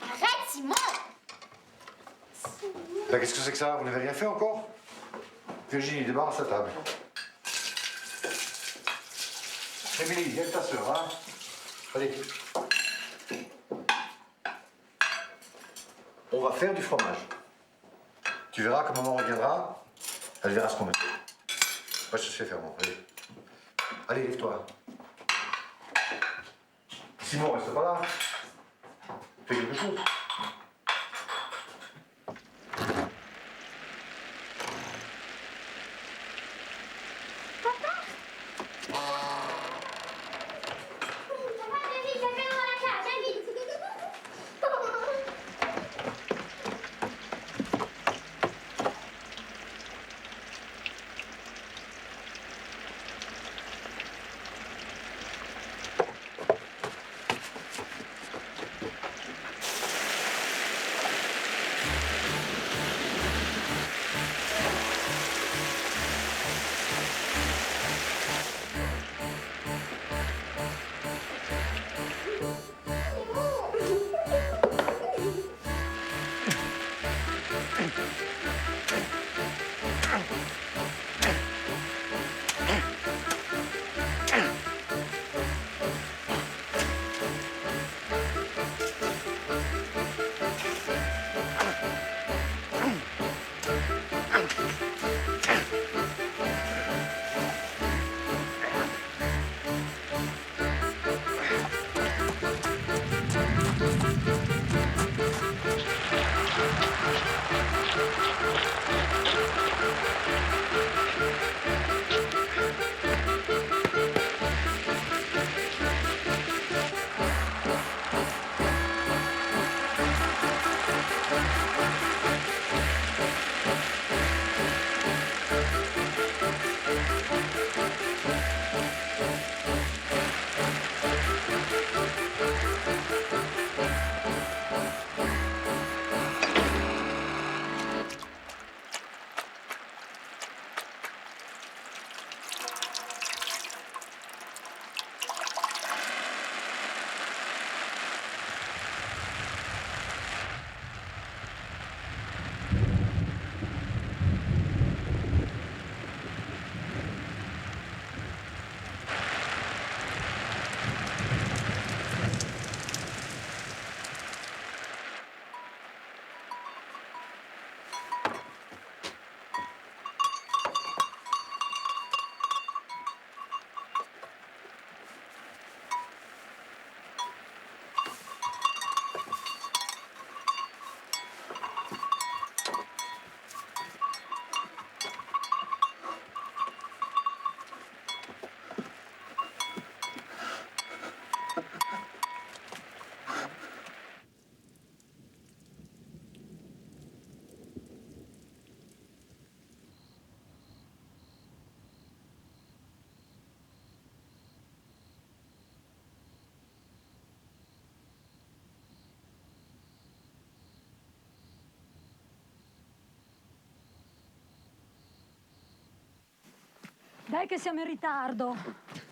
Arrête, Simon. Ben, qu'est-ce que c'est que ça? Vous n'avez rien fait encore? Virginie, débarrasse la table. Émilie, viens avec ta sœur, hein? Allez. On va faire du fromage. Tu verras quand maman reviendra, elle verra ce qu'on a fait. Moi, je te fais faire bon. Allez. Allez, lève-toi. Simon, reste pas là. Fais quelque chose. Dai che siamo in ritardo.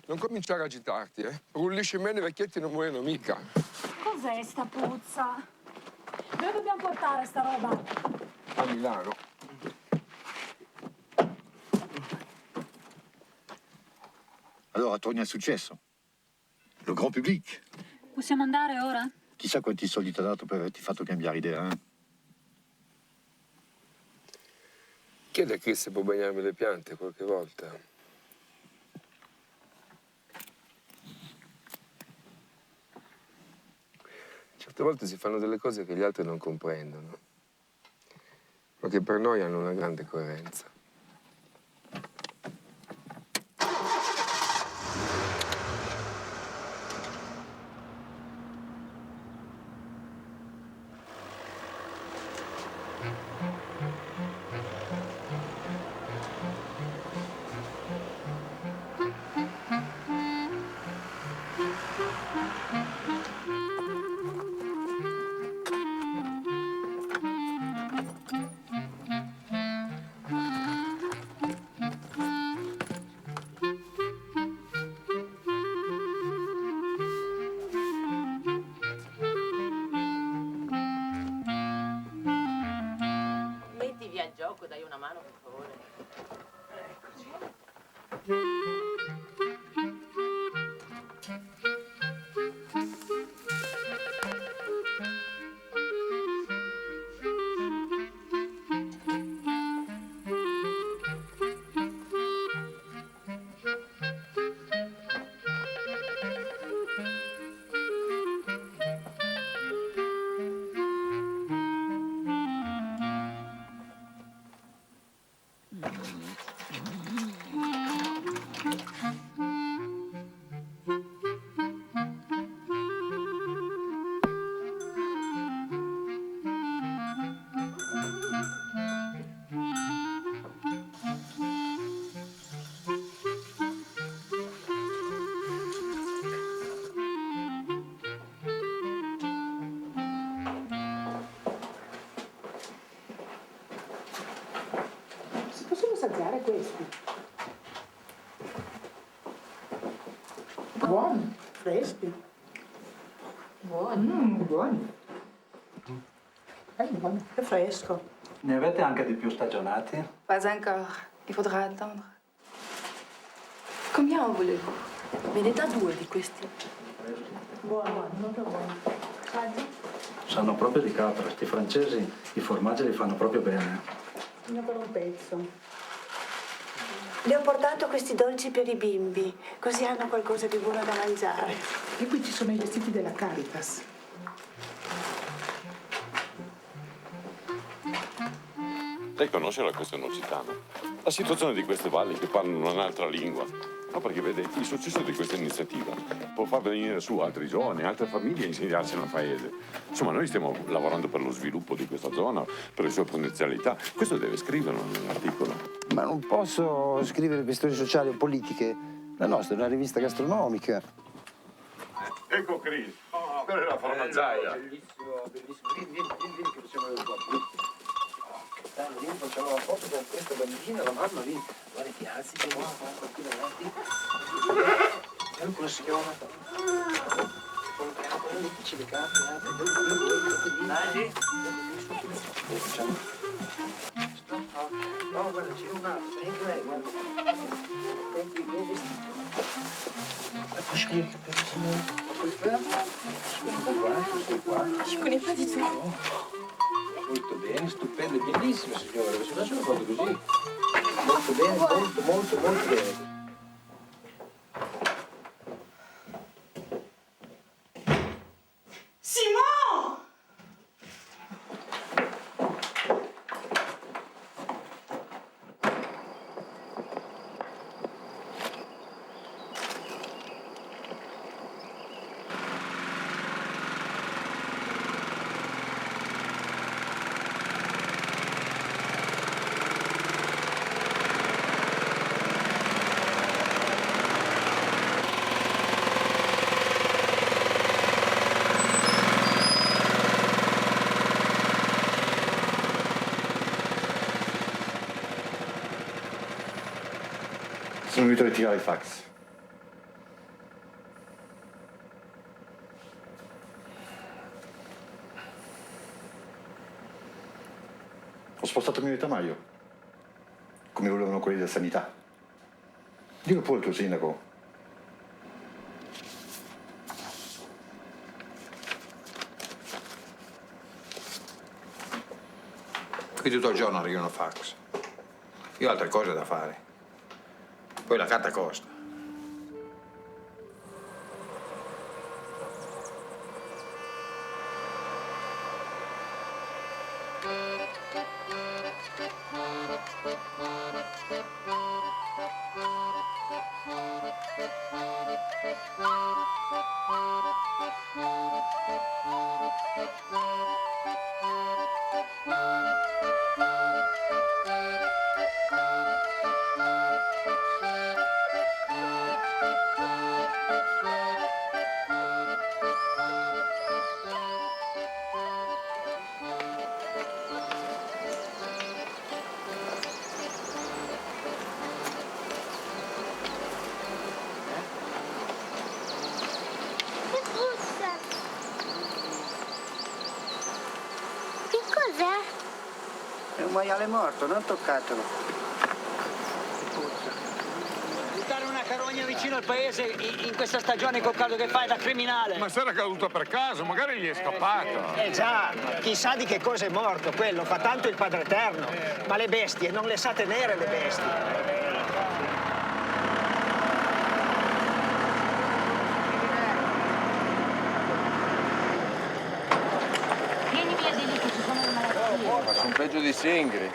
Non cominciare a agitarti, eh? Rullisci bene, i vecchietti non muoiono mica. Cos'è sta puzza? Dove dobbiamo portare sta roba? A Milano. Allora, attorno al successo. Lo grand public. Possiamo andare ora? Chissà quanti soldi ti ha dato per averti fatto cambiare idea, eh? Chiede a Chris se può bagnarmi le piante qualche volta. Certe volte si fanno delle cose che gli altri non comprendono, ma che per noi hanno una grande coerenza. Si possono assaggiare questi? Buoni, freschi. Buoni. Buoni. Buono, è fresco. Ne avete anche di più stagionati? Pas encore. Il faudra attendre. Combien en voulez-vous? Me ne dà 2 di questi. Buono, molto buono. Sanno proprio di capra, sti francesi i formaggi li fanno proprio bene. Io per un pezzo. Le ho portato questi dolci per i bimbi, così hanno qualcosa di buono da mangiare. E qui ci sono i vestiti della Caritas. Lei conosce la questione occitana? La situazione di queste valli che parlano un'altra lingua? No, perché vede, il successo di questa iniziativa può far venire su altri giovani, altre famiglie e insegnarsi nel paese. Insomma, noi stiamo lavorando per lo sviluppo di questa zona, per le sue potenzialità. Questo deve scriverlo nell'articolo. Ma non posso scrivere questioni sociali o politiche. La nostra è una rivista gastronomica. Ecco Chris, quella è la formaggiaia. Bellissimo, bellissimo. Vieni che possiamo vedere qua. Vieni, facciamo una foto con questa bambina, la mamma, vieni. Guarda, ti alzi, vieni, qui davanti. Vediamo come si chiama. Quello difficile, cazzo, dai. Facciamo. No, guarda, c'è un altro, anche lei, guarda. Senti, il mio vestito. Puoi scrivere i capelli, signore? Ma puoi fare? Stai qua. Je connais pas du tout. Molto bene, stupendo, bellissimo, signore. Se faccio una foto così. Molto bene, molto, molto, molto bene. Simon! Sono venuto a ritirare i fax. Ho spostato il mio etamaio, come volevano quelli della sanità. Dillo pure il tuo sindaco. Qui tutto il giorno arrivano fax. Io ho altre cose da fare. Poi la carta costa. È un maiale morto, non toccatelo. vicino al paese in questa stagione col caldo che fai da criminale. Ma sarà caduto per caso, magari gli è scappato. Già, chissà di che cosa è morto quello, fa tanto il Padre Eterno. Ma le bestie, non le sa tenere le bestie. Vieni via di lì che ci sono le malattie. Ma sono peggio di Singri.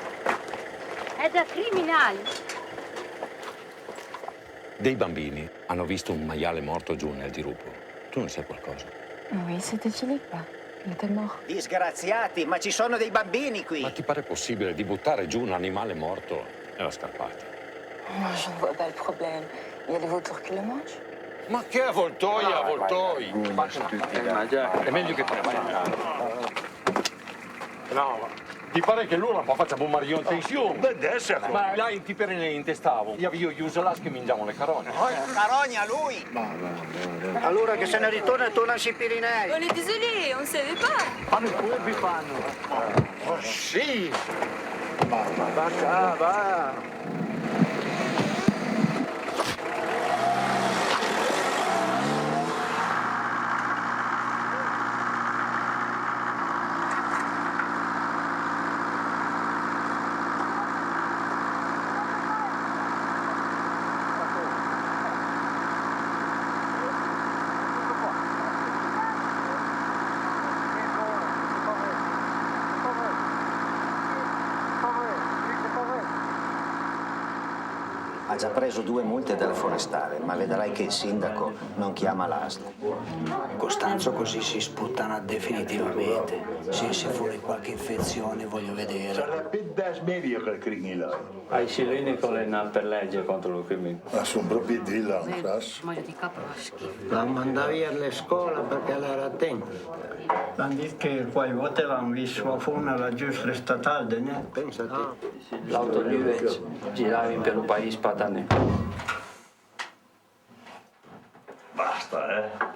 È da criminali. Dei bambini hanno visto un maiale morto giù nel dirupo. Tu ne sai qualcosa? Oui, c'était Philippe. Il était mort. Disgraziati, ma ci sono dei bambini qui. Ma ti pare possibile di buttare giù un animale morto nella scarpata? Moi, je ne vois pas le problème. Il y a des vautours qui le mangent. Ma che avvoltoi, avvoltoi! È meglio che No, ti pare che loro non facciamo un mario in tensione? Adesso Ma là in tipere in testavo. Io uso là che mangiamo le carogne. Carogna, lui! Allora che se ne ritorna e torna sui Pirinei. On est désolé, on ne savait pas. Fanno i furbi, fanno. Oh, sì! Va, va. Ha già preso 2 multe dalla forestale, ma vedrai che il sindaco non chiama l'ASL. Costanzo così si sputtana definitivamente. Se esce fuori qualche infezione voglio vedere. Sarebbe da smedio che criminale. Ai cileni con le per legge contro il crimine. Ma sono proprio di là, sai? La mandava via alle scuole perché lei era attenta. Hanno detto che qualche volta avevano visto fuori la giustra statale, ne? Pensa a te. L'auto lì girava in pieno paese patane. Basta, eh?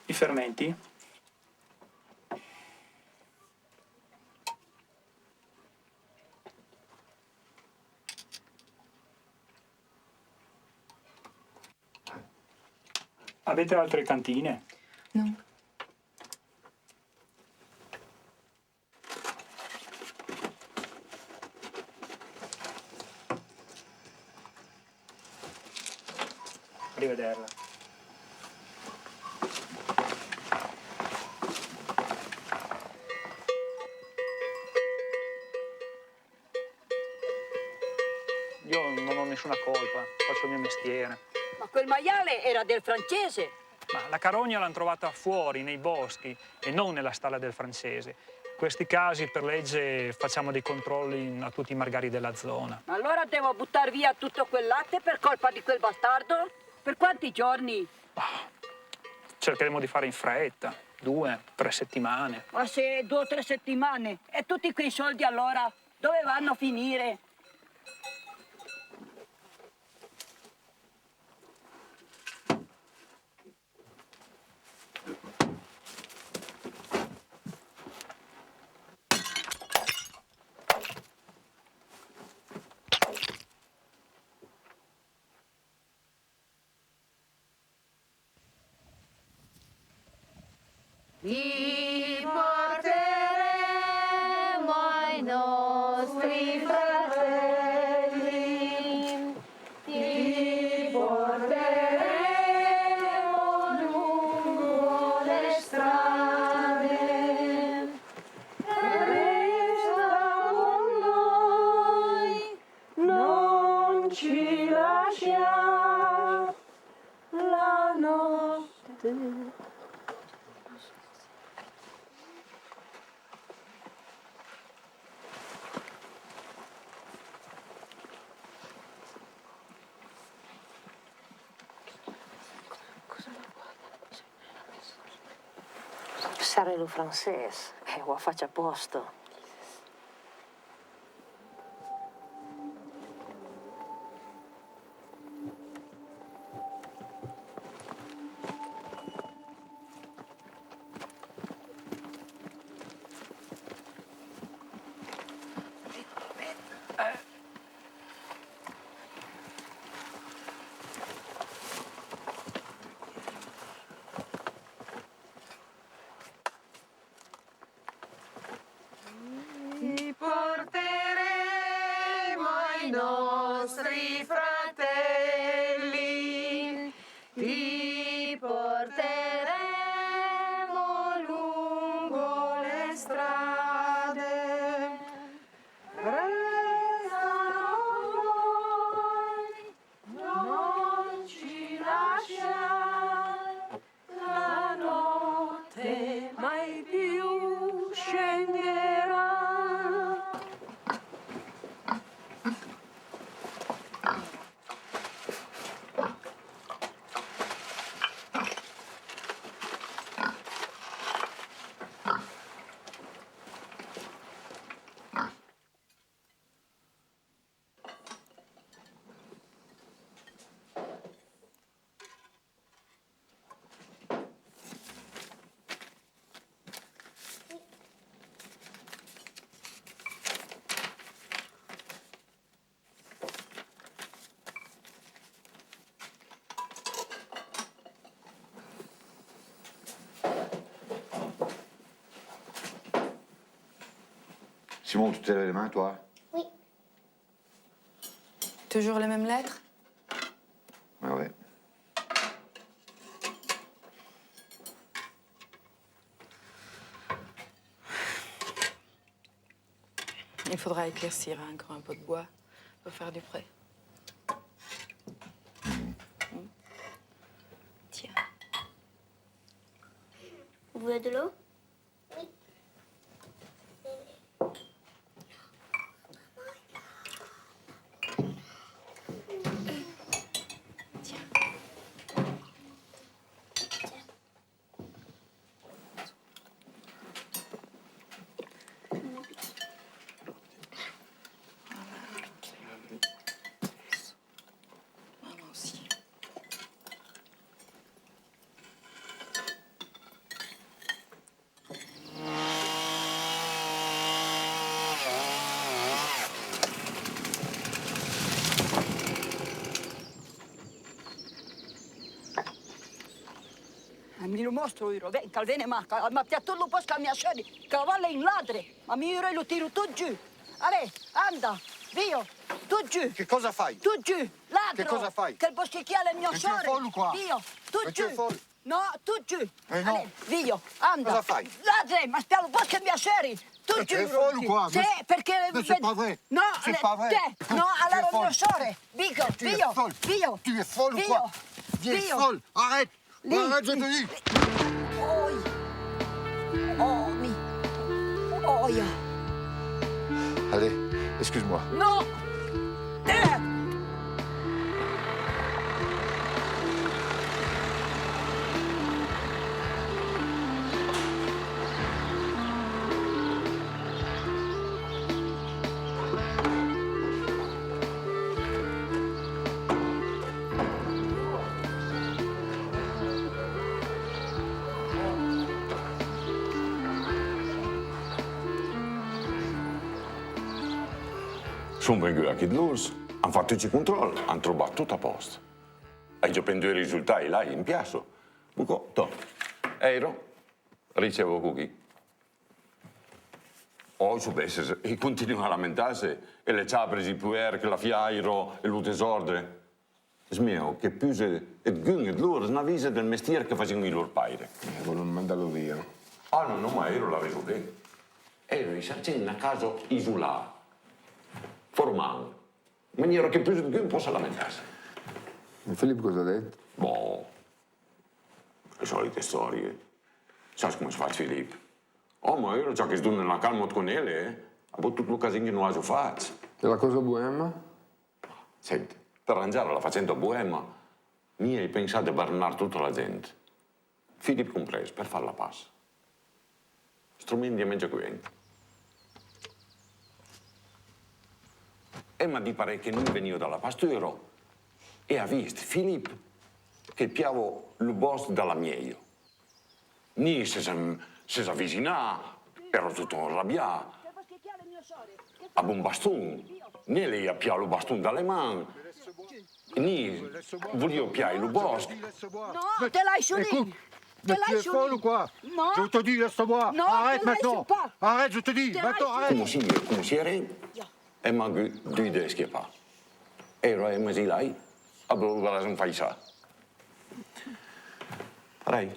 I fermenti? Avete altre cantine? No. Arrivederla. Io non ho nessuna colpa, faccio il mio mestiere. Ma quel maiale era del francese. Ma la carogna l'hanno trovata fuori, nei boschi, e non nella stalla del francese. In questi casi, per legge, facciamo dei controlli a tutti i margari della zona. Allora devo buttare via tutto quel latte per colpa di quel bastardo? Per quanti giorni? Cercheremo di fare in fretta, 2-3 settimane. Ma se 2 o 3 settimane, e tutti quei soldi allora, dove vanno a finire? Ti porteremo ai nostri fratelli, ti porteremo lungo le strade, resta con noi, non ci lascia la notte. Sarelo francese, o faccia a posto. Ti porteremo ai nostri fratelli, ti porteremo lungo le strade, resta con noi, non ci lascia la notte mai più scenderà. Simon, tu t'es lavé les mains, toi? Oui. Toujours les mêmes lettres? Ah ouais. Il faudra éclaircir encore un peu de bois pour faire du frais. Tiens. Vous voulez de l'eau? mi lo mostro io, ven, calvene ma piatto lo posso mia scena, cavallo in ladre, ma mi io lo tiro tu giù. Ale, anda, via, tu giù. Che cosa fai? Tu giù, ladro. Che cosa fai? Che il boschicchiale è mio Non c'è follo qua. Via, tu Non giù. c'è follo. No, tu giù. No. Ale, via, anda. Cosa fai? Ladre, ma stiamo bosco mia scena. Tu giù. C'è follo qua. Sì, perché... Non c'est pas vrai. No, C'est pas vrai. No, allora mio sore. Vigo, Tu es via, folle. via. Tu es folle ou quoi? Tu es Via. folle. Arrête. Lì. Arrête, je te dis. Oh, mi. Oh, yeah. Allez, excuse-moi. No! Sono venuti a Kidlurs, hanno fatto tutti i controlli, hanno trovato tutto a posto. E io prendo i risultati là in piazza. Buco, euro, ricevo cookie. Poi su Besses, e continuano a lamentarsi, e le ciapre di puer, che la fiairo, e lo desordine. Smio, che più se, e gunget loro, snavise del mestiere che facevano i loro paire. Vogliono mandarlo via. Ah, no, ma ero la reso bene. Ero in una casa isolata. Formale, in maniera che più di più possa lamentarsi. E Filippo cosa ha detto? Boh, le solite storie. Sai come si fa Filippo? Oh, ma io già che sto nella calma con lui, ha tutto il casino che non ha fatto. E la cosa buona? Senti, per arrangiare la faccenda boema, mi hai pensato a bernare tutta la gente. Filippo compreso, per fare la passa. Strumenti a mangia quenti. E mi di pare che non venivo dalla pastura e ha visto Filippo che piavo il boss dalla mia. Ni si avvicinava, ero tutto arrabbiato. A un bastone, né lei ha piato il bastone dalle mani, ni volevo piare il boss. No, te l'hai su lì. Mais tu es folle ou quoi? Non. Je te dis, laisse-moi. Non, Arrête te l'hai maintenant. su pas. Arrête, je te dis. Maintenant, arrête. Come si era? E mi ha due idee schiappate. Ero a mesi lei, a blogare un paese. Rai.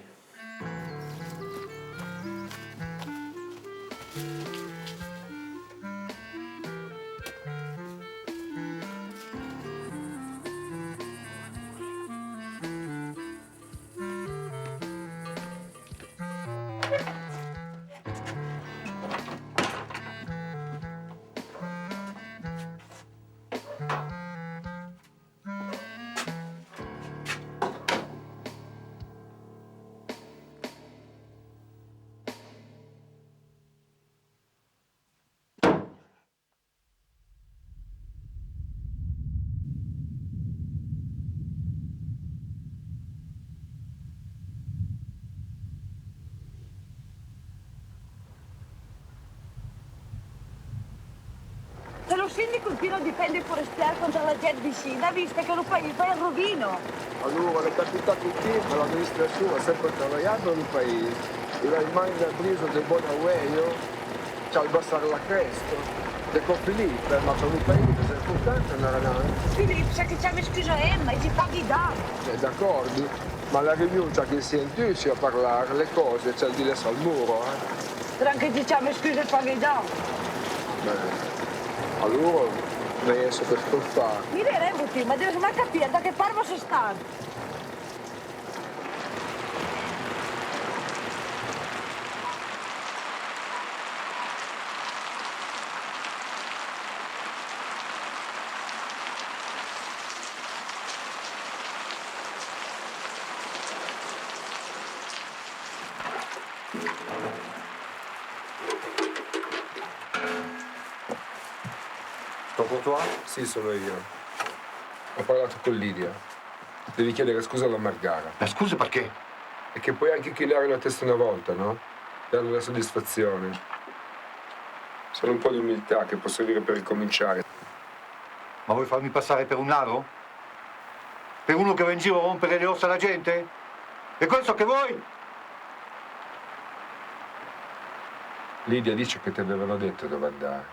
Se lo sindaco il pieno dipende forestiere contro la gente vicina, visto che lo paese è in rovino. Allora, le capità tutti, ma l'amministrazione ha sempre lavorato nel paese. E la rimane preso del buon away, c'è il bastare la cresta. De con Filippo, ma con un paese è importante andare avanti. Filippo, sai che ci ha scusa Emma e ci paghi da. D'accordo, ma la riunione c'è che si intuisce a parlare le cose, c'è il dire al muro, Però anche ci ha scusa e paghi da. Beh, allora, lei è per fare. Mi rebuti, ma devi mai capire da che parma si sta. Proprio tu? Sì, sono io. Ho parlato con Lidia. Devi chiedere scusa alla Margara. Ma scusa perché? E che puoi anche chinare la testa una volta, no? Darle la soddisfazione. Solo un po' di umiltà che posso dire per ricominciare. Ma vuoi farmi passare per un ladro? Per uno che va in giro a rompere le ossa alla gente? E questo che vuoi? Lidia dice che ti avevano detto dove andare,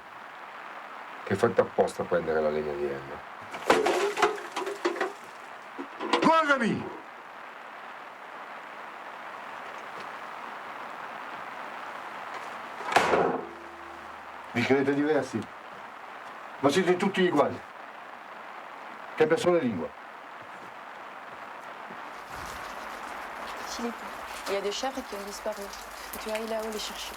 che hai fatto apposta a prendere la legna di Emma. Guardami! Vi credete diversi? Ma siete tutti uguali. Cambia solo la lingua. Philippe, il y a des chèvres qui ont disparu. Tu vas aller là-haut les chercher.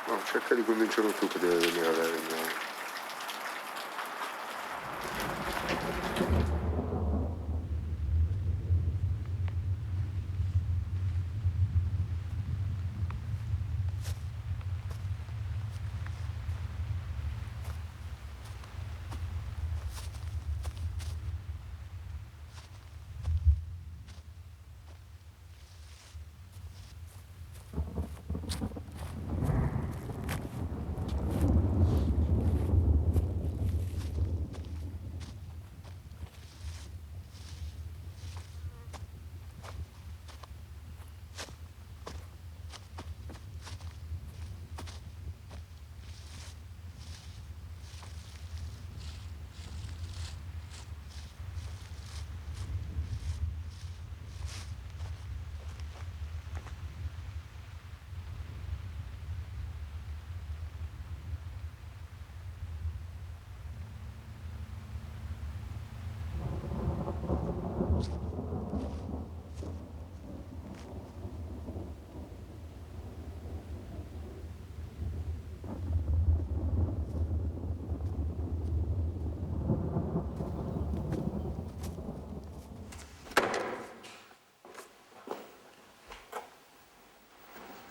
No, cerca di convincerlo tu che deve venire a vedere.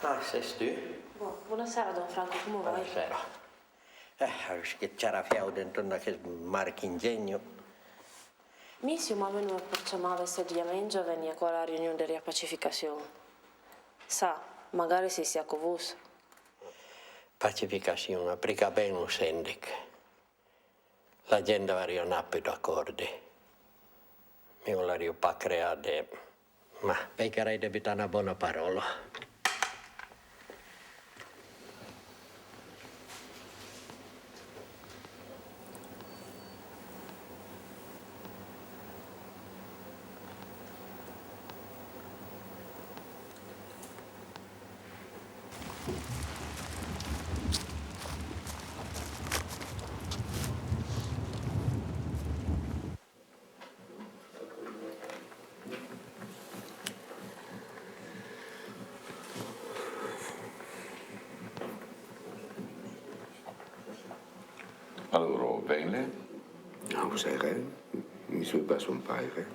Ah, sei tu? Buonasera, Don Franco, come vai? Buonasera. Che c'era fiato dentro da che marchingegno. Mi si ma venu per chiamare seriamente venia qua alla riunione di riappacificazione. Sa, magari si sia con voi. Pacificazione, applica bene un sendic. La gente va a un più d'accordo. Mi volevo pas creare, ma peccherei di abitare una buona parola. Alors, bene? Non, vous savez, je suis pas son père.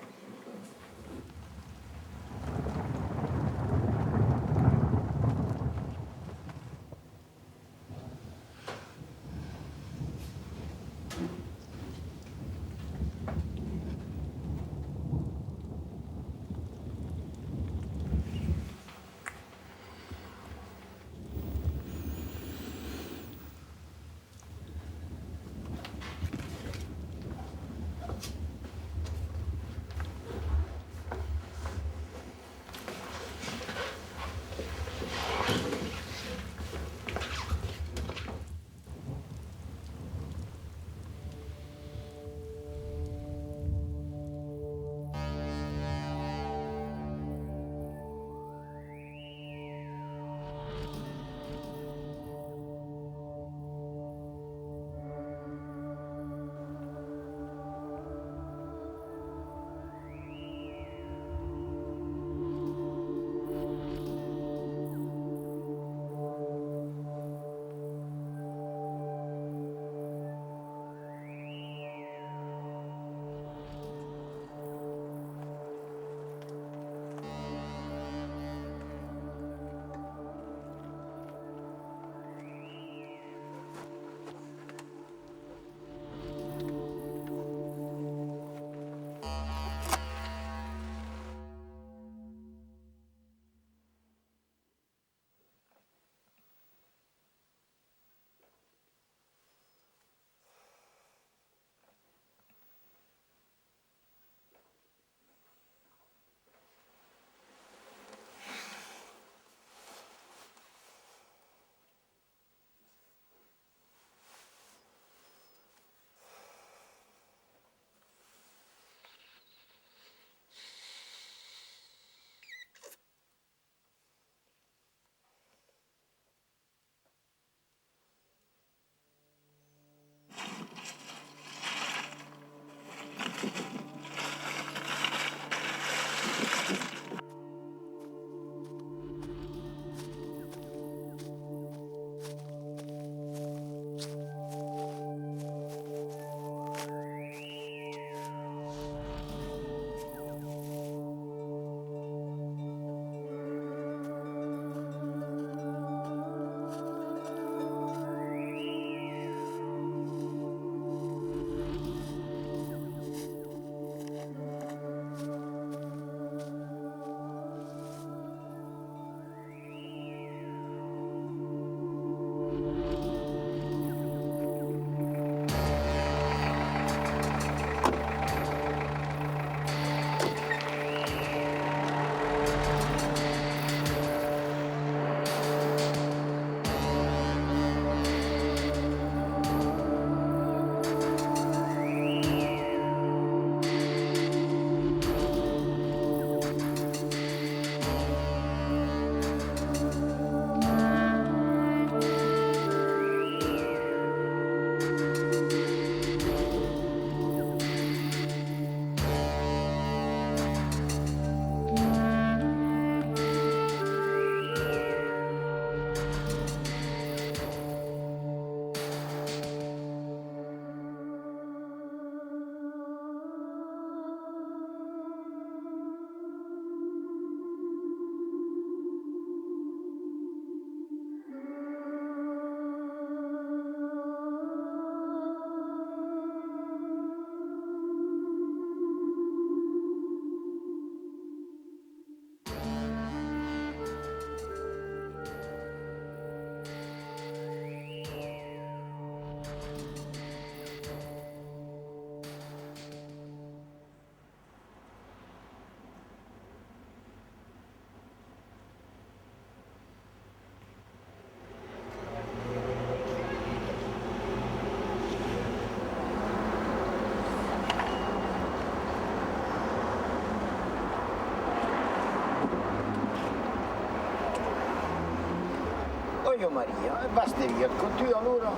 voglio Maria, e basta via, continui allora.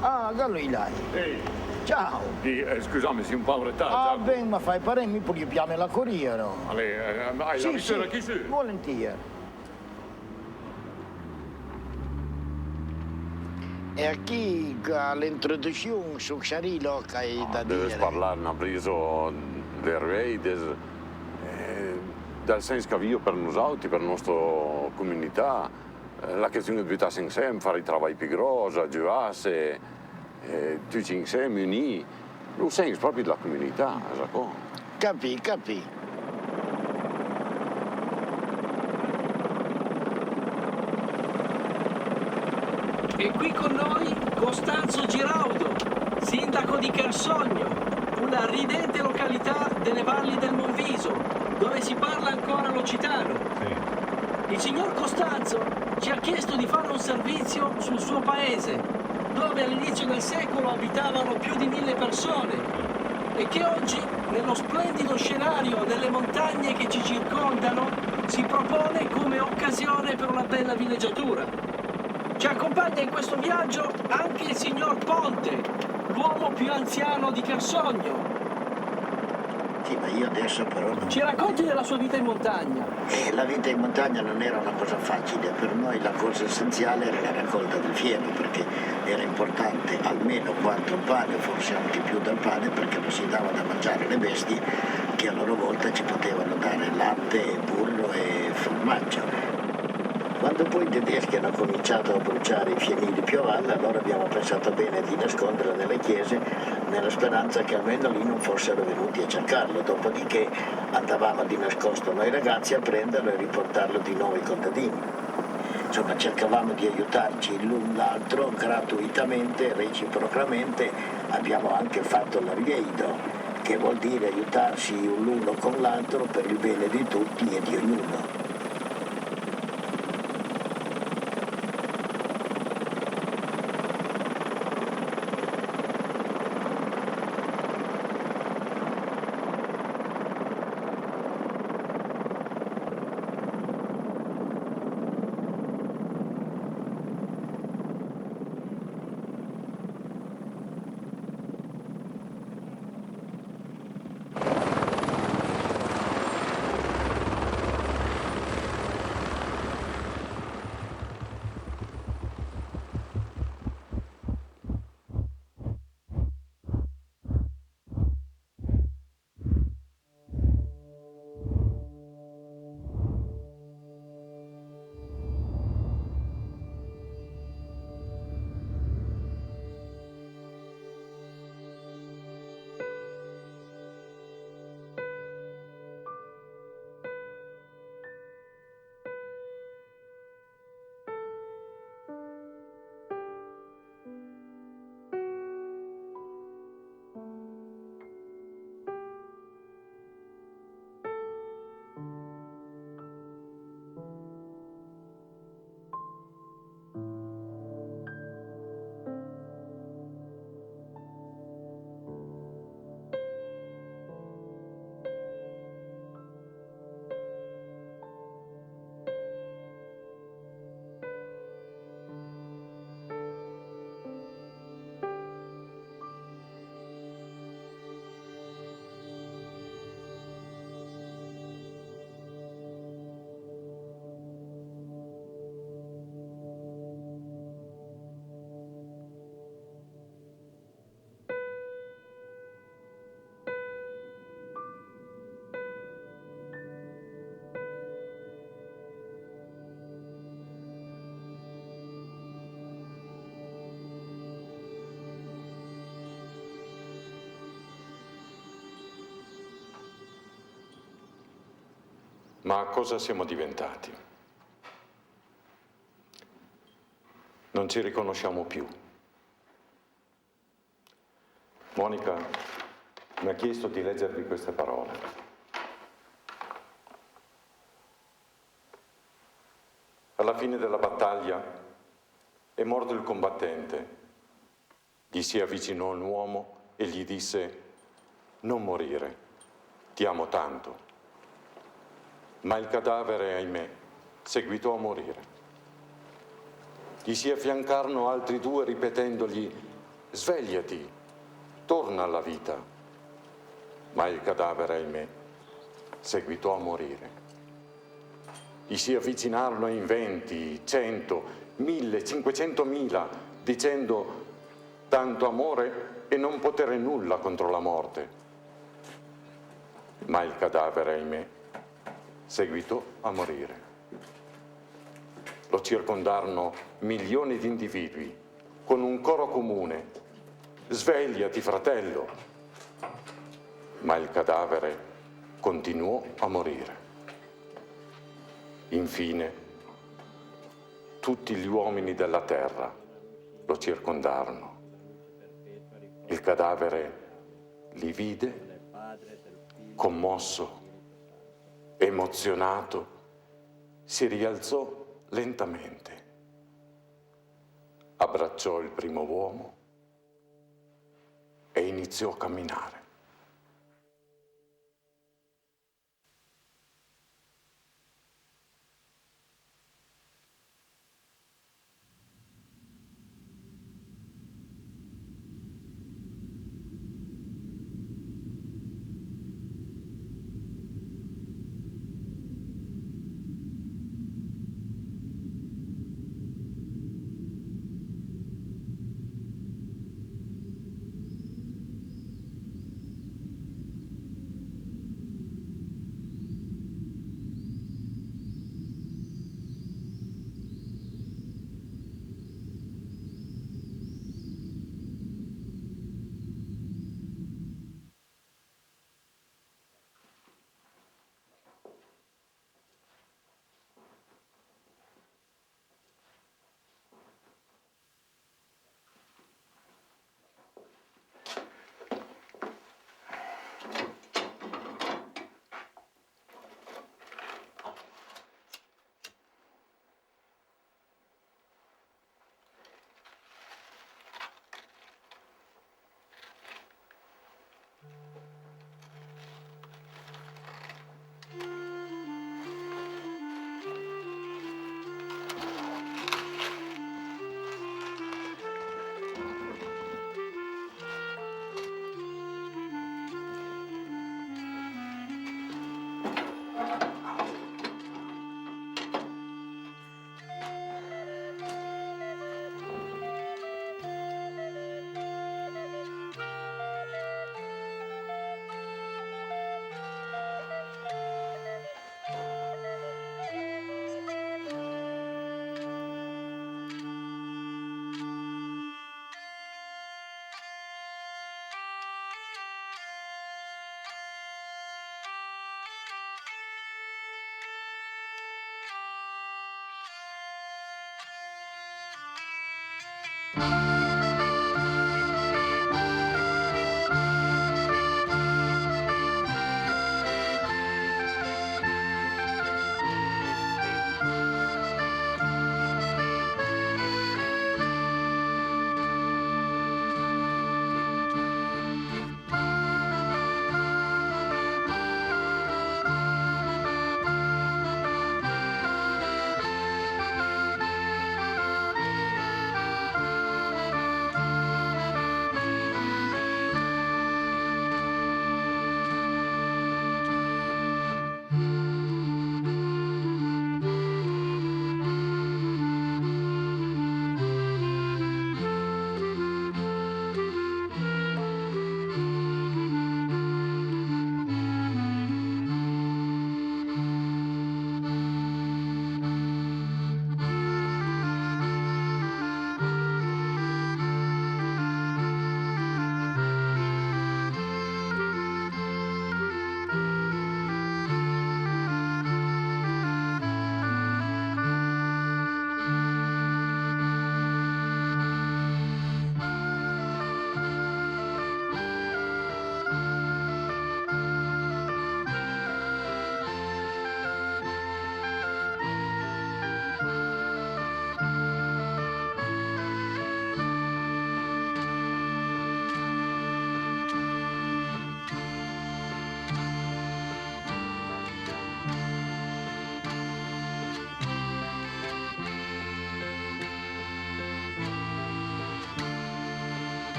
Ah, gallo Ilai. Ciao. Scusami, sei un po' in ritardo. Ah, ben, ma fai pare mi pure chiami la corriera. Allora, hai la visera chi sei? Volentieri. E a chi all'introduzione su Xarilo che hai da dire? Devi parlare un briso del re, dal senso che io per noi, per la nostra comunità, la questione di vivere insieme, fare i lavori più grossi, aiutarsi, tutti insieme, uniti, lo senso proprio della comunità, Capì, capì. E qui con noi Costanzo Giraudo, sindaco di Carsogno, una ridente località delle valli del Monviso, dove si parla ancora l'occitano. Il signor Costanzo ci ha chiesto di fare un servizio sul suo paese, dove all'inizio del secolo abitavano più di 1000 persone e che oggi, nello splendido scenario delle montagne che ci circondano, si propone come occasione per una bella villeggiatura. Ci accompagna in questo viaggio anche il signor Ponte, l'uomo più anziano di Carsogno. Sì, ma io adesso però non... Ci racconti della sua vita in montagna? La vita in montagna non era una cosa facile, per noi la cosa essenziale era la raccolta del fieno, perché era importante almeno quanto il pane, forse anche più del pane, perché lo si dava da mangiare alle bestie che a loro volta ci potevano dare latte, burro e formaggio. Quando poi i tedeschi hanno cominciato a bruciare i fienili più a valle, allora abbiamo pensato bene di nasconderla nelle chiese, nella speranza che almeno lì non fossero venuti a cercarlo. Dopodiché andavamo di nascosto noi ragazzi a prenderlo e riportarlo di nuovo ai contadini. Insomma, cercavamo di aiutarci l'un l'altro gratuitamente, reciprocamente. Abbiamo anche fatto l'arrieido, che vuol dire aiutarsi l'uno con l'altro per il bene di tutti e di ognuno. Ma cosa siamo diventati? Non ci riconosciamo più. Monica mi ha chiesto di leggervi queste parole. Alla fine della battaglia è morto il combattente. Gli si avvicinò un uomo e gli disse: non morire, ti amo tanto. Ma il cadavere, ahimè, seguitò a morire. Gli si affiancarono altri due ripetendogli: svegliati, torna alla vita. Ma il cadavere, ahimè, seguitò a morire. Gli si avvicinarono in 20, 100, 1000, 500.000, dicendo: tanto amore e non potere nulla contro la morte. Ma il cadavere, ahimè, seguitò a morire. Lo circondarono milioni di individui con un coro comune: svegliati, fratello. Ma il cadavere continuò a morire. Infine, tutti gli uomini della terra lo circondarono. Il cadavere li vide, commosso, emozionato, si rialzò lentamente, abbracciò il primo uomo e iniziò a camminare.